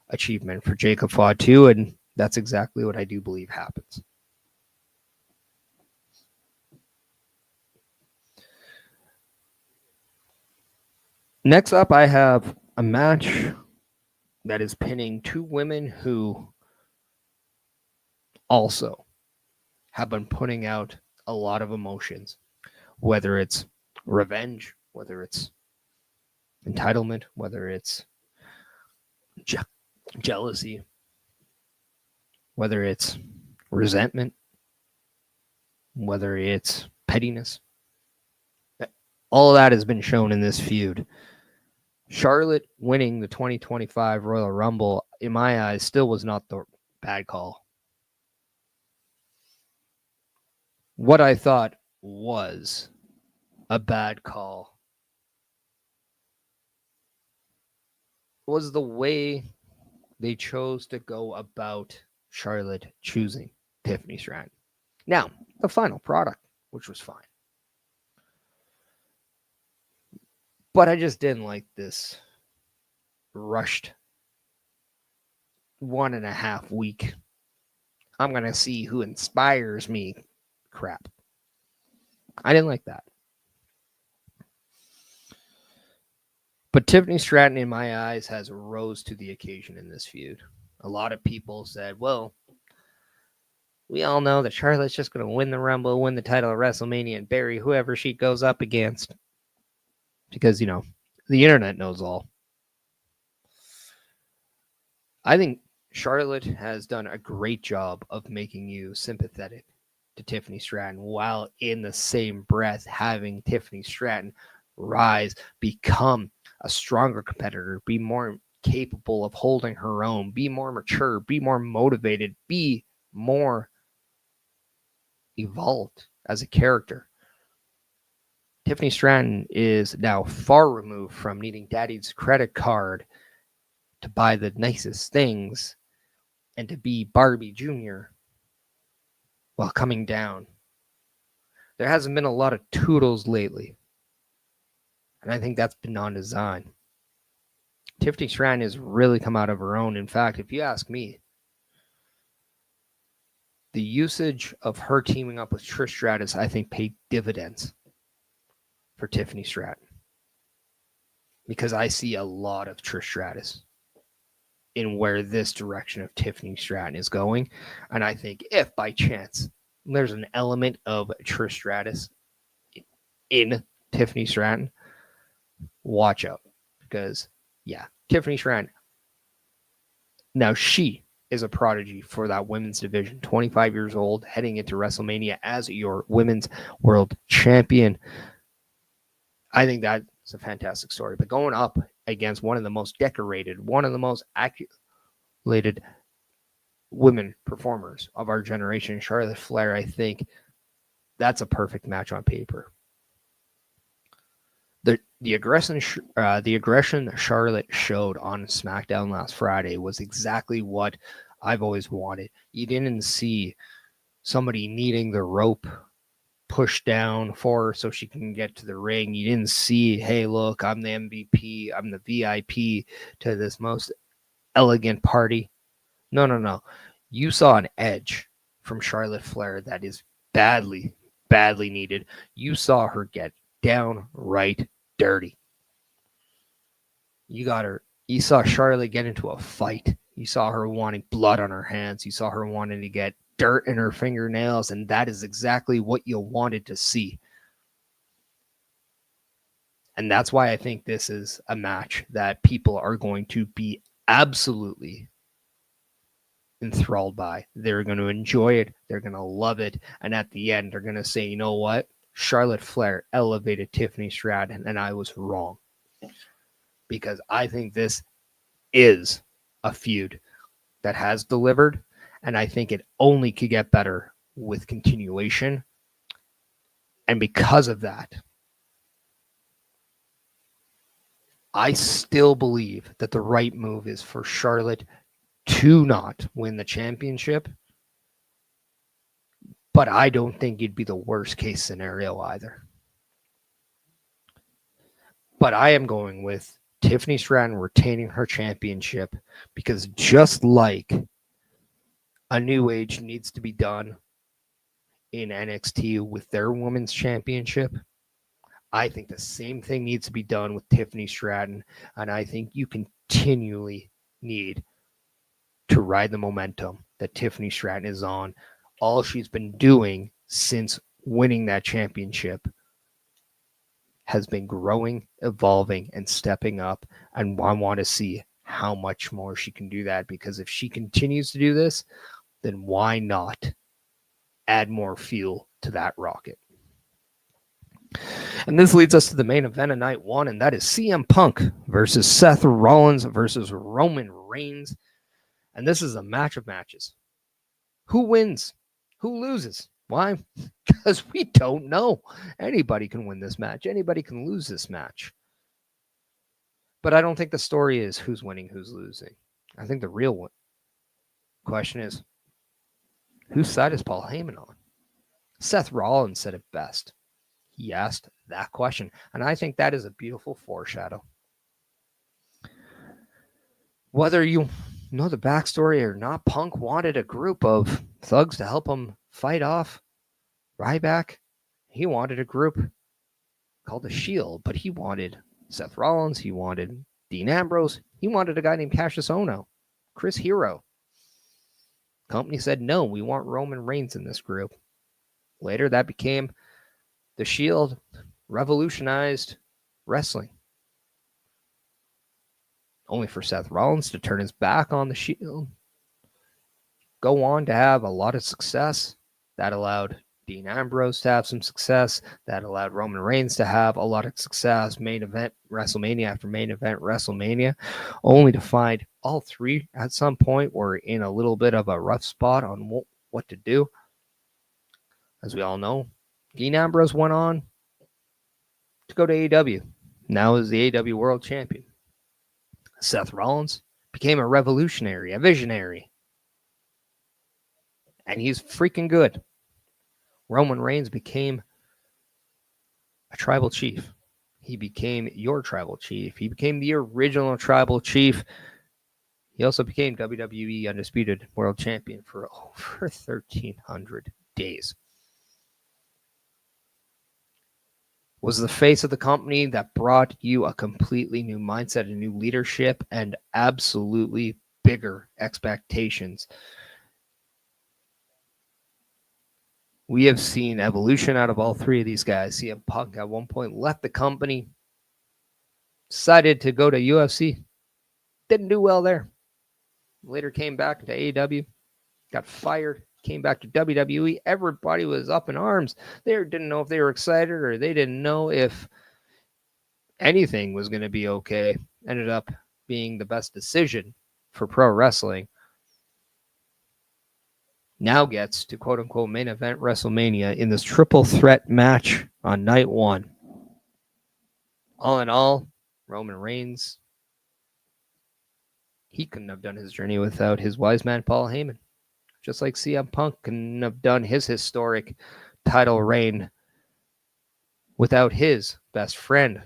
achievement for Jacob Fatu, and that's exactly what I do believe happens. Next up, I have a match that is pinning two women who also have been putting out a lot of emotions, whether it's revenge, whether it's entitlement, whether it's jealousy, whether it's resentment, whether it's pettiness. All of that has been shown in this feud. Charlotte winning the 2025 Royal Rumble, in my eyes, still was not the bad call. What I thought was a bad call was the way they chose to go about Charlotte choosing Tiffany Stratton. Now, the final product, which was fine. But I just didn't like this rushed 1.5 week. I'm going to see who inspires me crap. I didn't like that. But Tiffany Stratton, in my eyes, has rose to the occasion in this feud. A lot of people said, well, we all know that Charlotte's just going to win the Rumble, win the title of WrestleMania, and bury whoever she goes up against. Because, the internet knows all. I think Charlotte has done a great job of making you sympathetic to Tiffany Stratton, while in the same breath having Tiffany Stratton rise, become a stronger competitor, be more capable of holding her own, be more mature, be more motivated, be more evolved as a character. Tiffany Stratton is now far removed from needing daddy's credit card to buy the nicest things and to be Barbie Jr. while coming down. There hasn't been a lot of toodles lately, and I think that's been on design. Tiffany Stratton has really come out of her own. In fact, if you ask me, the usage of her teaming up with Trish Stratus, I think, paid dividends for Tiffany Stratton, because I see a lot of Trish Stratus in where this direction of Tiffany Stratton is going. And I think if by chance there's an element of Trish Stratus in Tiffany Stratton, watch out. Because, yeah, Tiffany Stratton, now she is a prodigy for that women's division. 25 years old, heading into WrestleMania as your women's world champion. I think that's a fantastic story. But going up against one of the most decorated, one of the most accolated women performers of our generation, Charlotte Flair, I think that's a perfect match on paper. The aggression Charlotte showed on SmackDown last Friday was exactly what I've always wanted. You didn't see somebody needing the rope pushed down for her so she can get to the ring. You didn't see, hey, look, I'm the MVP, I'm the VIP to this most elegant party. No. You saw an edge from Charlotte Flair that is badly, badly needed. You saw her get downright dirty. You saw Charlotte get into a fight. You saw her wanting blood on her hands. You saw her wanting to get dirt in her fingernails, and that is exactly what you wanted to see. And that's why I think this is a match that people are going to be absolutely enthralled by. They're going to enjoy it. They're going to love it. And at the end, they're going to say, you know what? Charlotte Flair elevated Tiffany Stratton, and I was wrong. Because I think this is a feud that has delivered, and I think it only could get better with continuation. And because of that, I still believe that the right move is for Charlotte to not win the championship, but I don't think it'd be the worst case scenario either. But I am going with Tiffany Stratton retaining her championship because just like a New Age needs to be done in NXT with their women's championship, I think the same thing needs to be done with Tiffany Stratton, and I think you continually need to ride the momentum that Tiffany Stratton is on. All she's been doing since winning that championship has been growing, evolving, and stepping up, and I want to see how much more she can do that, because if she continues to do this, then why not add more fuel to that rocket? And this leads us to the main event of night one, and that is CM Punk versus Seth Rollins versus Roman Reigns. And this is a match of matches. Who wins? Who loses? Why? Because we don't know. Anybody can win this match. Anybody can lose this match. But I don't think the story is who's winning, who's losing. I think the real question is, whose side is Paul Heyman on? Seth Rollins said it best. He asked that question, and I think that is a beautiful foreshadow. Whether you know the backstory or not, Punk wanted a group of thugs to help him fight off Ryback. He wanted a group called the Shield, but he wanted Seth Rollins, he wanted Dean Ambrose, he wanted a guy named Cassius Ohno, Chris Hero. Company said, no, we want Roman Reigns in this group. Later, that became the Shield, revolutionized wrestling. Only for Seth Rollins to turn his back on the Shield. Go on to have a lot of success. That allowed Dean Ambrose to have some success. That allowed Roman Reigns to have a lot of success. Main event WrestleMania after main event WrestleMania. Only to find all three at some point were in a little bit of a rough spot on what to do. As we all know, Dean Ambrose went on to go to AEW. Now is the AEW World Champion. Seth Rollins became a revolutionary, a visionary. And he's freaking good. Roman Reigns became a tribal chief. He became your tribal chief. He became the original tribal chief. He also became WWE Undisputed World Champion for over 1,300 days. Was the face of the company that brought you a completely new mindset, a new leadership, and absolutely bigger expectations. We have seen evolution out of all three of these guys. CM Punk at one point left the company, decided to go to UFC, didn't do well there. Later came back to AEW, got fired, came back to WWE. Everybody was up in arms. They didn't know if they were excited or they didn't know if anything was going to be okay. Ended up being the best decision for pro wrestling. Now gets to quote-unquote main event WrestleMania in this triple threat match on night one. All in all, Roman Reigns, He couldn't have done his journey without his wise man, Paul Heyman. Just like CM Punk couldn't have done his historic title reign without his best friend,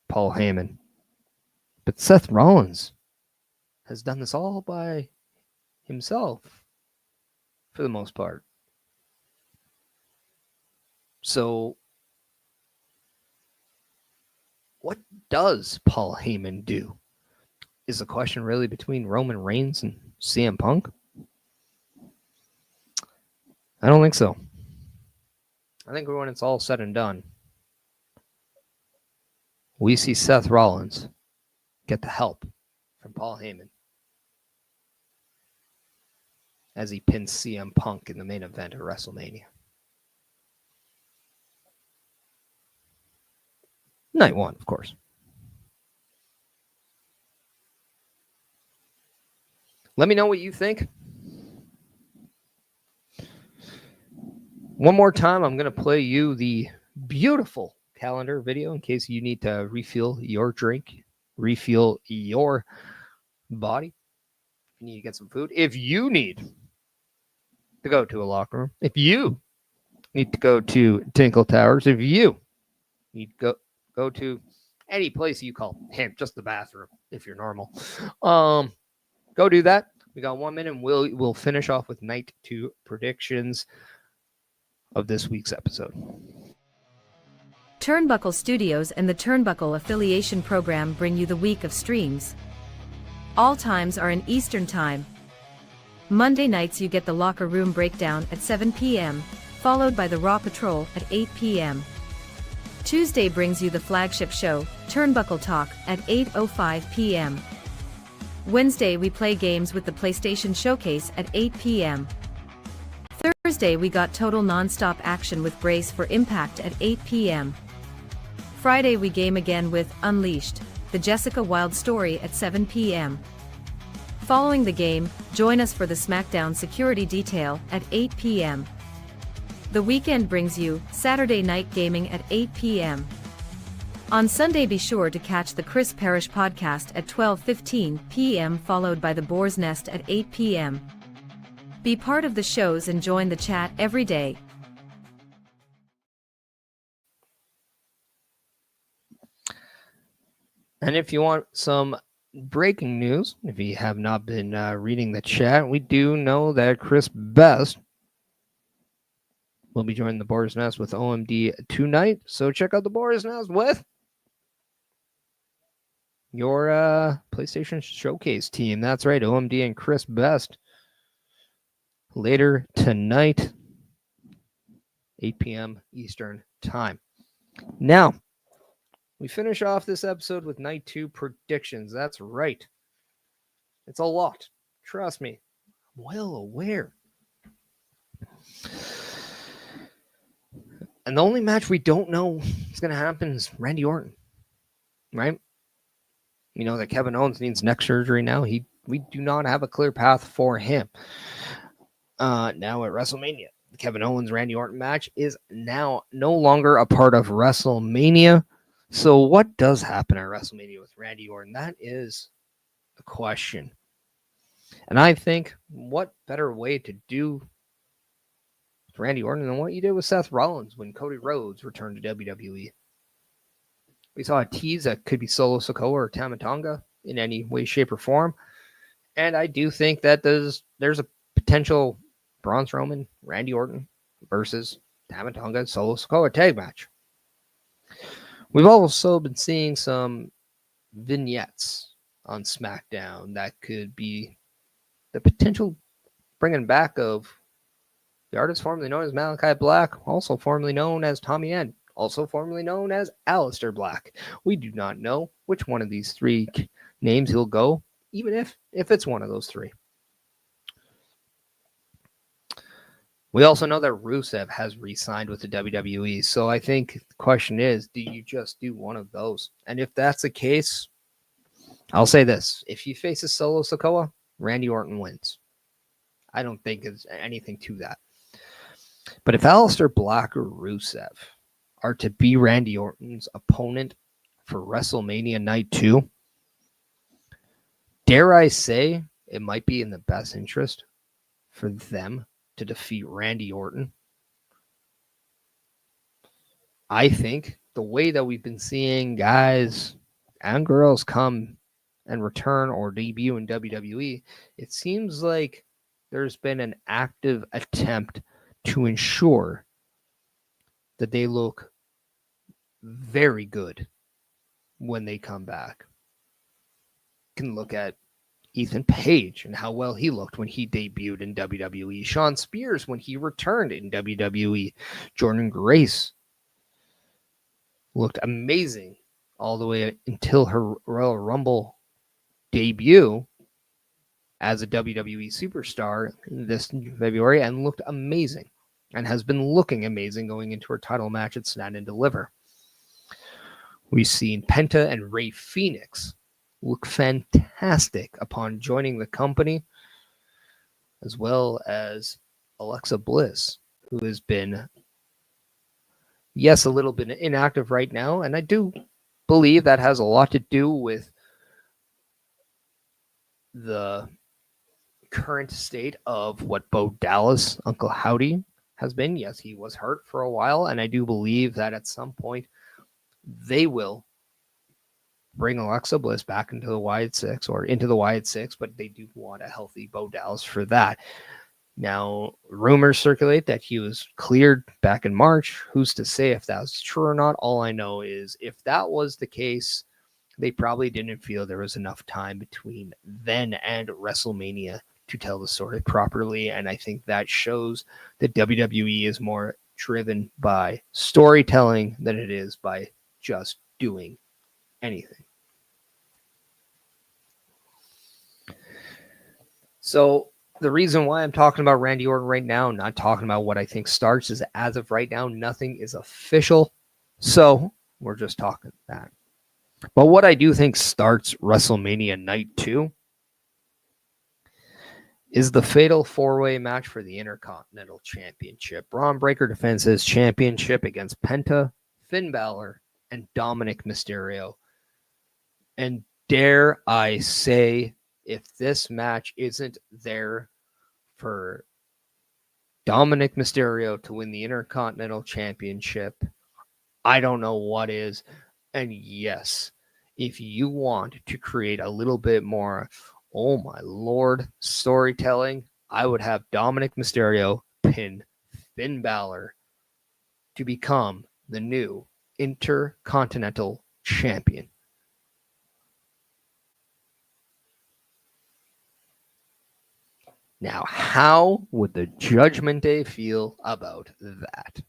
Paul Heyman. But Seth Rollins has done this all by himself, for the most part. So, what does Paul Heyman do? Is the question really between Roman Reigns and CM Punk? I don't think so. I think when it's all said and done, we see Seth Rollins get the help from Paul Heyman as he pins CM Punk in the main event of WrestleMania. Night one, of course. Let me know what you think. One more time, I'm going to play you the beautiful calendar video in case you need to refuel your drink, refuel your body. You need to get some food. If you need to go to a locker room, if you need to go to Tinkle Towers, if you need to go to any place you call just the bathroom, if you're normal, go do that. We got 1 minute, and we'll finish off with night 2 predictions of this week's episode. Turnbuckle Studios and the Turnbuckle Affiliation Program bring you the week of streams. All times are in Eastern Time. Monday nights you get the Locker Room Breakdown at 7 p.m., followed by the Raw Patrol at 8 p.m. Tuesday brings you the flagship show, Turnbuckle Talk, at 8:05 p.m. Wednesday we play games with the PlayStation Showcase at 8 p.m. Thursday we got total non-stop action with Brace for Impact at 8 p.m. Friday we game again with Unleashed, the Jessica Wilde story at 7 p.m. Following the game, join us for the SmackDown Security Detail at 8 p.m. The weekend brings you Saturday Night Gaming at 8 p.m. On Sunday be sure to catch the Chris Parrish podcast at 12:15 p.m. followed by the Boar's Nest at 8 p.m. Be part of the shows and join the chat every day. And if you want some breaking news, if you have not been reading the chat, we do know that Chris Best will be joining the Boar's Nest with OMD tonight. So check out the Boar's Nest with your PlayStation Showcase team. That's right, OMD and Chris Best. Later tonight, 8 p.m. Eastern Time. Now, we finish off this episode with Night 2 predictions. That's right. It's a lot. Trust me. I'm well aware. And the only match we don't know is going to happen is Randy Orton. Right? You know that Kevin Owens needs neck surgery now. We do not have a clear path for him. Now at WrestleMania, the Kevin Owens Randy Orton match is now no longer a part of WrestleMania. So what does happen at WrestleMania with Randy Orton? That is the question. And I think what better way to do Randy Orton than what you did with Seth Rollins when Cody Rhodes returned to WWE. We saw a tease that could be Solo Sikoa or Tama Tonga in any way, shape, or form. And I do think that there's a potential Braun Strowman, Randy Orton versus Tama Tonga, Solo Sikoa tag match. We've also been seeing some vignettes on SmackDown that could be the potential bringing back of the artist formerly known as Malachi Black, also formerly known as Tommy End, also formerly known as Aleister Black. We do not know which one of these three names he'll go, even if it's one of those three. We also know that Rusev has re-signed with the WWE, so I think the question is, do you just do one of those? And if that's the case, I'll say this. If he faces Solo Sikoa, Randy Orton wins. I don't think there's anything to that. But if Aleister Black or Rusev are to be Randy Orton's opponent for WrestleMania Night 2, dare I say, it might be in the best interest for them to defeat Randy Orton. I think the way that we've been seeing guys and girls come and return or debut in WWE, it seems like there's been an active attempt to ensure that they look very good when they come back. You can look at Ethan Page and how well he looked when he debuted in WWE. Shawn Spears when he returned in WWE. Jordynne Grace looked amazing all the way until her Royal Rumble debut as a WWE superstar this February, and looked amazing and has been looking amazing going into her title match at Stand and Deliver. We've seen Penta and Rey Fenix look fantastic upon joining the company, as well as Alexa Bliss, who has been, yes, a little bit inactive right now, and I do believe that has a lot to do with the current state of what Bo Dallas, Uncle Howdy, has been. Yes, he was hurt for a while, and I do believe that at some point they will bring Alexa Bliss back into the Wyatt Six or into the Wyatt Six, but they do want a healthy Bo Dallas for that. Now, rumors circulate that he was cleared back in March. Who's to say if that was true or not? All I know is if that was the case, they probably didn't feel there was enough time between then and WrestleMania to tell the story properly. And I think that shows that WWE is more driven by storytelling than it is by just doing anything. So the reason why I'm talking about Randy Orton right now, not talking about what I think starts, is as of right now, nothing is official. So we're just talking that. But what I do think starts WrestleMania Night 2 is the fatal four-way match for the Intercontinental Championship. Braun Breaker defends his championship against Penta, Finn Balor, and Dominic Mysterio. And dare I say, if this match isn't there for Dominic Mysterio to win the Intercontinental Championship, I don't know what is. And yes, if you want to create a little bit more, oh my lord, storytelling, I would have Dominic Mysterio pin Finn Balor to become the new Intercontinental Champion. Now, how would the Judgment Day feel about that?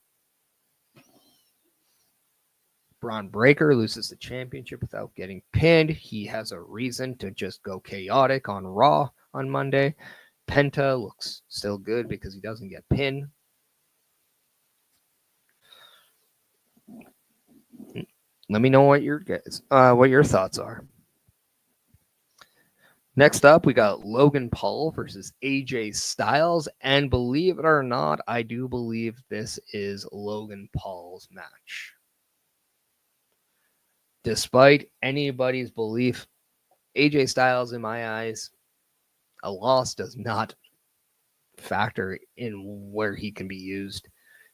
Braun Breaker loses the championship without getting pinned. He has a reason to just go chaotic on Raw on Monday. Penta looks still good because he doesn't get pinned. Let me know what your thoughts are. Next up, we got Logan Paul versus AJ Styles, and believe it or not, I do believe this is Logan Paul's match. Despite anybody's belief, AJ Styles, in my eyes, a loss does not factor in where he can be used.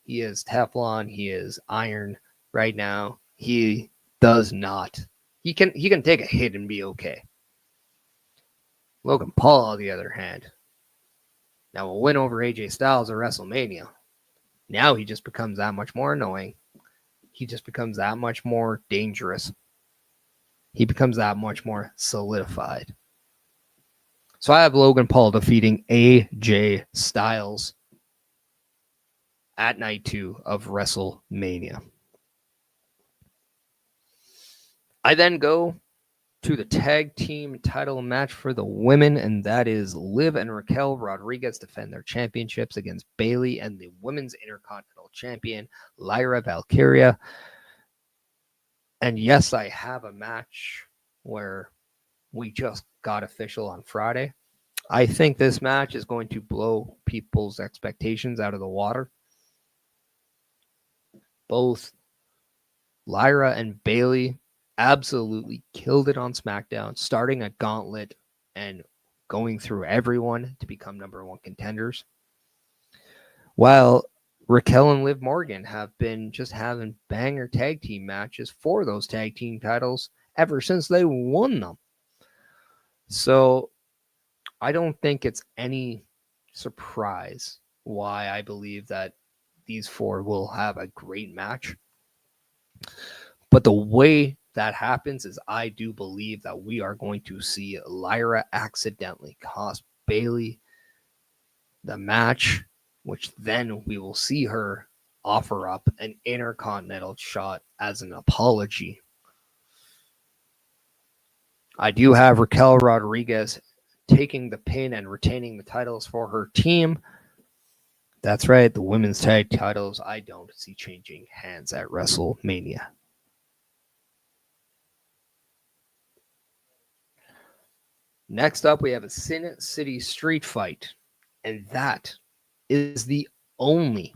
He is Teflon, he is iron right now. He does not. He can take a hit and be okay. Logan Paul, on the other hand, now a win over AJ Styles at WrestleMania. Now he just becomes that much more annoying. He just becomes that much more dangerous. He becomes that much more solidified. So I have Logan Paul defeating AJ Styles at night 2 of WrestleMania. I then go to the tag team title match for the women, and that is Liv and Raquel Rodriguez defend their championships against Bayley and the women's Intercontinental Champion, Lyra Valkyria. And yes, I have a match where we just got official on Friday. I think this match is going to blow people's expectations out of the water. Both Lyra and Bayley absolutely killed it on SmackDown, starting a gauntlet and going through everyone to become number one contenders. While Raquel and Liv Morgan have been just having banger tag team matches for those tag team titles ever since they won them. So I don't think it's any surprise why I believe that these four will have a great match. But the way that happens is I do believe that we are going to see Lyra accidentally cost Bayley the match, which then we will see her offer up an Intercontinental shot as an apology. I do have Raquel Rodriguez taking the pin and retaining the titles for her team. That's right, the women's tag titles I don't see changing hands at WrestleMania. Next up, we have a Sin City Street Fight, and that is the only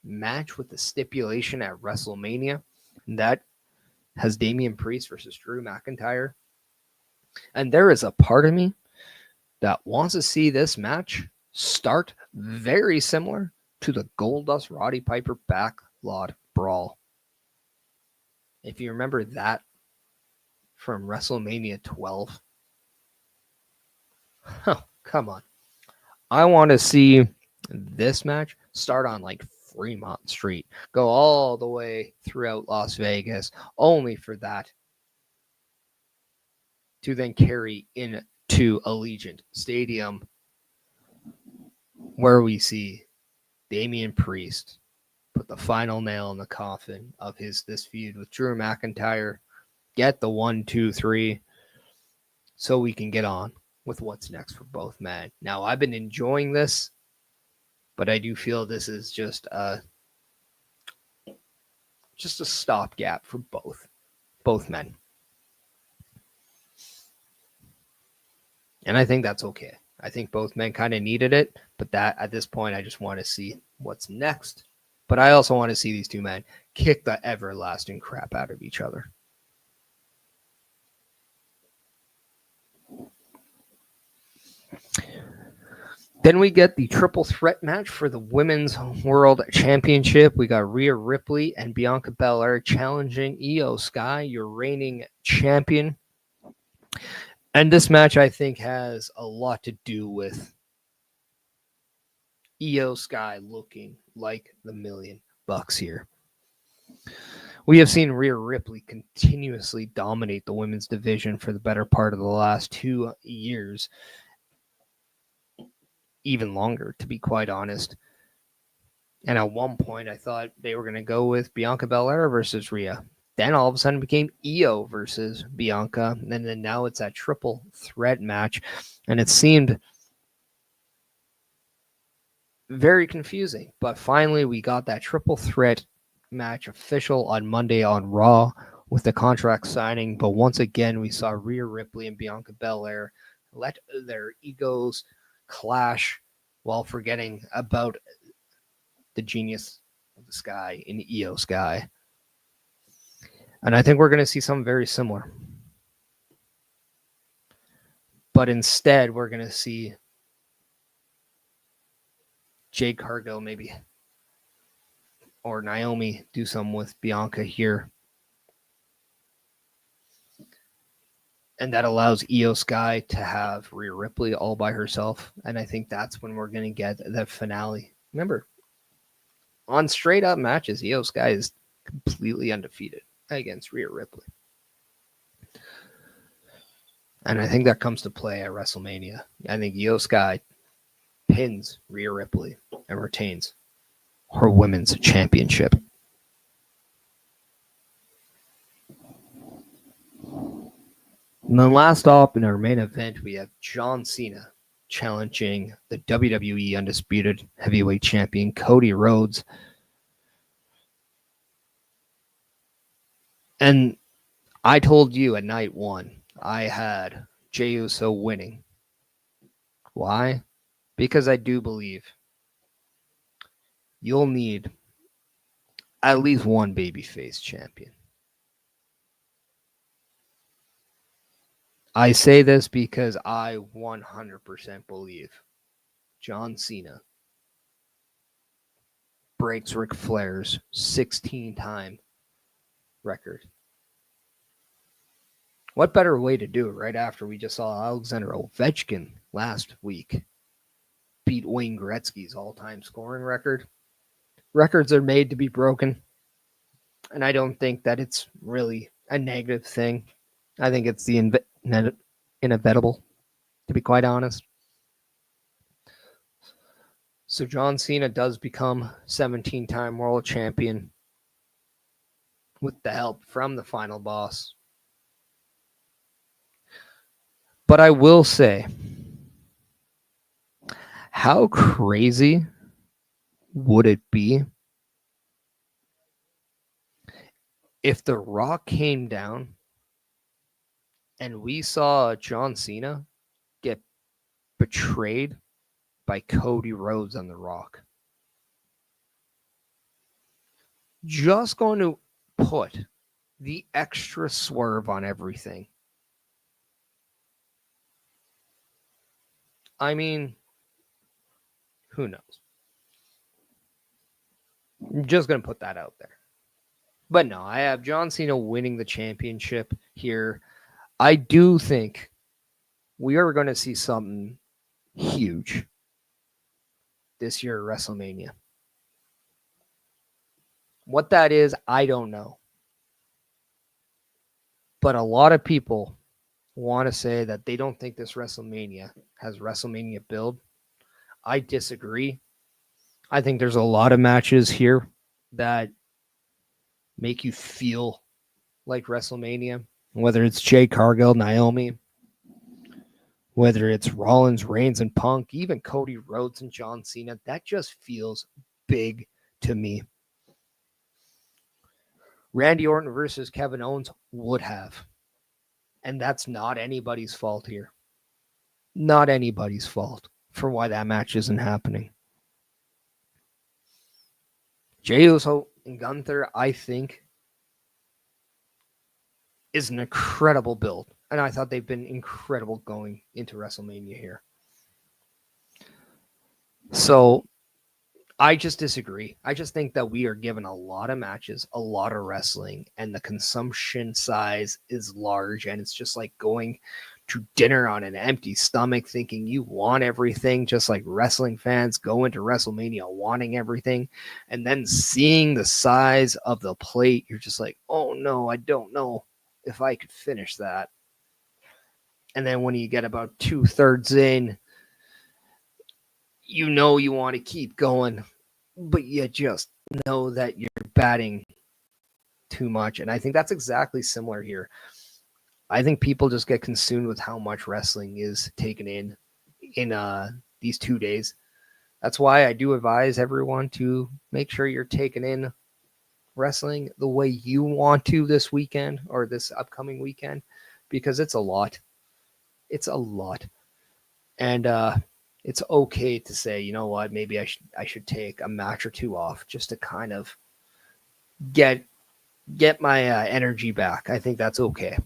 match with the stipulation at WrestleMania. And that has Damian Priest versus Drew McIntyre. And there is a part of me that wants to see this match start very similar to the Goldust Roddy Piper Backlot Brawl. If you remember that from WrestleMania 12. Oh, come on. I want to see this match start on like Fremont Street, go all the way throughout Las Vegas, only for that to then carry into Allegiant Stadium, where we see Damian Priest put the final nail in the coffin of this feud with Drew McIntyre, get the 1, 2, 3, so we can get on with what's next for both men. Now, I've been enjoying this, but I do feel this is just a stopgap for both men. And I think that's okay. I think both men kind of needed it, but that at this point, I just want to see what's next. But I also want to see these two men kick the everlasting crap out of each other. Then we get the triple threat match for the Women's World Championship. We got Rhea Ripley and Bianca Belair challenging Io Sky, your reigning champion. And this match, I think, has a lot to do with Io Sky looking like the $1,000,000 here. We have seen Rhea Ripley continuously dominate the women's division for the better part of the last 2 years. Even longer, to be quite honest. And at one point, I thought they were going to go with Bianca Belair versus Rhea. Then all of a sudden it became Io versus Bianca. And then now it's that triple threat match. And it seemed very confusing. But finally, we got that triple threat match official on Monday on Raw with the contract signing. But once again, we saw Rhea Ripley and Bianca Belair let their egos clash while forgetting about the genius of the Sky in Io Sky. And I think we're going to see something very similar. But instead, we're going to see Jade Cargill maybe, or Naomi do something with Bianca here. And that allows Io Sky to have Rhea Ripley all by herself. And I think that's when we're going to get the finale. Remember, on straight up matches, Io Sky is completely undefeated against Rhea Ripley. And I think that comes to play at WrestleMania. I think Io Sky pins Rhea Ripley and retains her women's championship. And then last up in our main event, we have John Cena challenging the WWE Undisputed Heavyweight Champion Cody Rhodes. And I told you at night one, I had Jey Uso winning. Why? Because I do believe you'll need at least one babyface champion. I say this because I 100% believe John Cena breaks Ric Flair's 16-time record. What better way to do it right after we just saw Alexander Ovechkin last week beat Wayne Gretzky's all-time scoring record? Records are made to be broken, and I don't think that it's really a negative thing. I think it's the inevitable, to be quite honest. So John Cena does become 17-time world champion with the help from the final boss. But I will say, how crazy would it be if The Rock came down and we saw John Cena get betrayed by Cody Rhodes on The Rock? Just going to put the extra swerve on everything. I mean, who knows? I'm just going to put that out there. But no, I have John Cena winning the championship here. I do think we are going to see something huge this year at WrestleMania. What that is, I don't know. But a lot of people want to say that they don't think this WrestleMania has WrestleMania build. I disagree. I think there's a lot of matches here that make you feel like WrestleMania, whether it's Jade Cargill, Naomi, whether it's Rollins, Reigns, and Punk, even Cody Rhodes and John Cena. That just feels big to me. Randy Orton versus Kevin Owens would have. And that's not anybody's fault here. Not anybody's fault for why that match isn't happening. Jey Uso and Gunther, I think, is an incredible build. And I thought they've been incredible going into WrestleMania here. So I just disagree. I just think that we are given a lot of matches, a lot of wrestling, and the consumption size is large. And it's just like going to dinner on an empty stomach thinking you want everything, just like wrestling fans go into WrestleMania wanting everything. And then seeing the size of the plate, you're just like, oh no, I don't know if I could finish that. And then when you get about 2/3 in, you know you want to keep going, but you just know that you're batting too much. And I think that's exactly similar here. I think people just get consumed with how much wrestling is taken in these 2 days. That's why I do advise everyone to make sure you're taking in wrestling the way you want to this weekend or this upcoming weekend, because it's a lot. It's a lot. And it's okay to say, you know what, maybe I should take a match or two off just to kind of get my energy back. I think that's okay.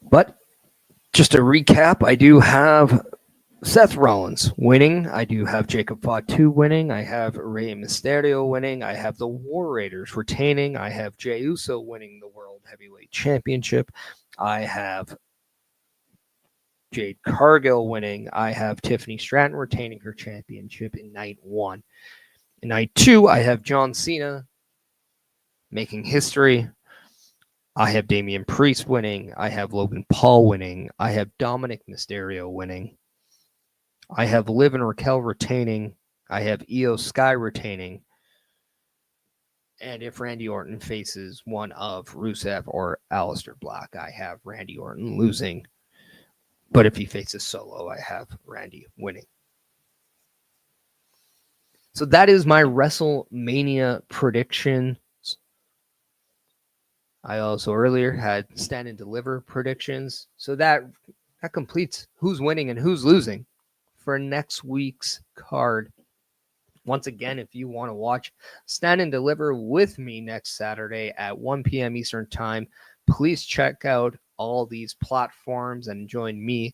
But just to recap, I do have Seth Rollins winning. I do have Jacob Fatu winning. I have Rey Mysterio winning. I have the War Raiders retaining. I have Jey Uso winning the World Heavyweight Championship. I have Jade Cargill winning. I have Tiffany Stratton retaining her championship in night 1. In night 2, I have John Cena making history. I have Damian Priest winning. I have Logan Paul winning. I have Dominic Mysterio winning. I have Liv and Raquel retaining. I have Io Sky retaining. And if Randy Orton faces one of Rusev or Aleister Black, I have Randy Orton losing. But if he faces Solo, I have Randy winning. So that is my WrestleMania predictions. I also earlier had Stand and Deliver predictions. So that completes who's winning and who's losing for next week's card. Once again, if you want to watch Stand and Deliver with me next Saturday at 1 p.m. Eastern Time, please check out all these platforms and join me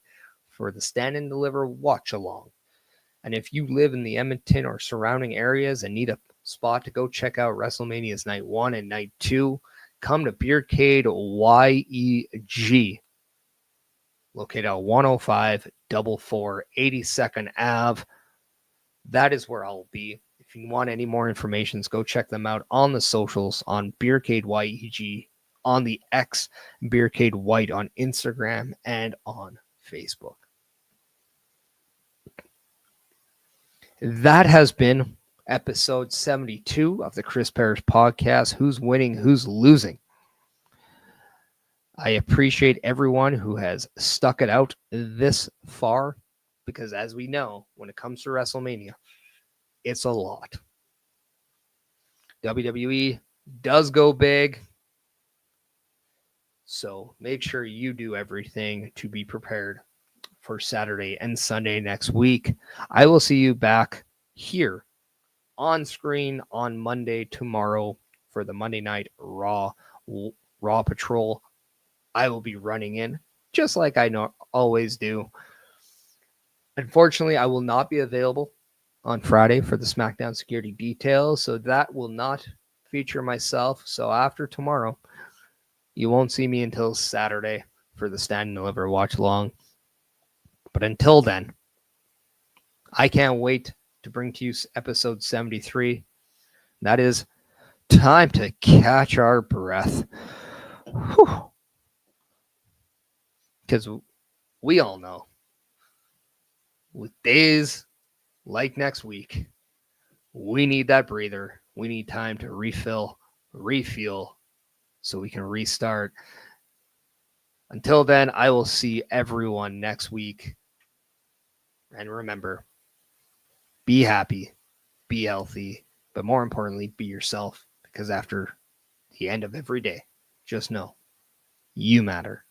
for the Stand and Deliver watch along. And if you live in the Edmonton or surrounding areas and need a spot to go check out WrestleMania's Night 1 and Night 2, come to Beercadewhyte, located at 105 44 82nd Ave. That is where I'll be. If you want any more information, go check them out on the socials on beercadewhyte, on the X, beercadewhyte on Instagram, and on Facebook. That has been episode 72 of the Chris Parrish podcast. Who's winning? Who's losing? I appreciate everyone who has stuck it out this far because, as we know, when it comes to WrestleMania, it's a lot. WWE does go big. So make sure you do everything to be prepared for Saturday and Sunday next week. I will see you back here on screen on Monday tomorrow for the Monday Night Raw Patrol. I will be running in just like I always do. Unfortunately, I will not be available on Friday for the SmackDown security details, so that will not feature myself. So after tomorrow, you won't see me until Saturday for the Stand and Deliver watch along. But until then, I can't wait to bring to you episode 73. That is time to catch our breath. Because we all know with days like next week, we need that breather. We need time to refill, refuel, so we can restart. Until then, I will see everyone next week. And remember, be happy, be healthy, but more importantly, be yourself. Because after the end of every day, just know you matter.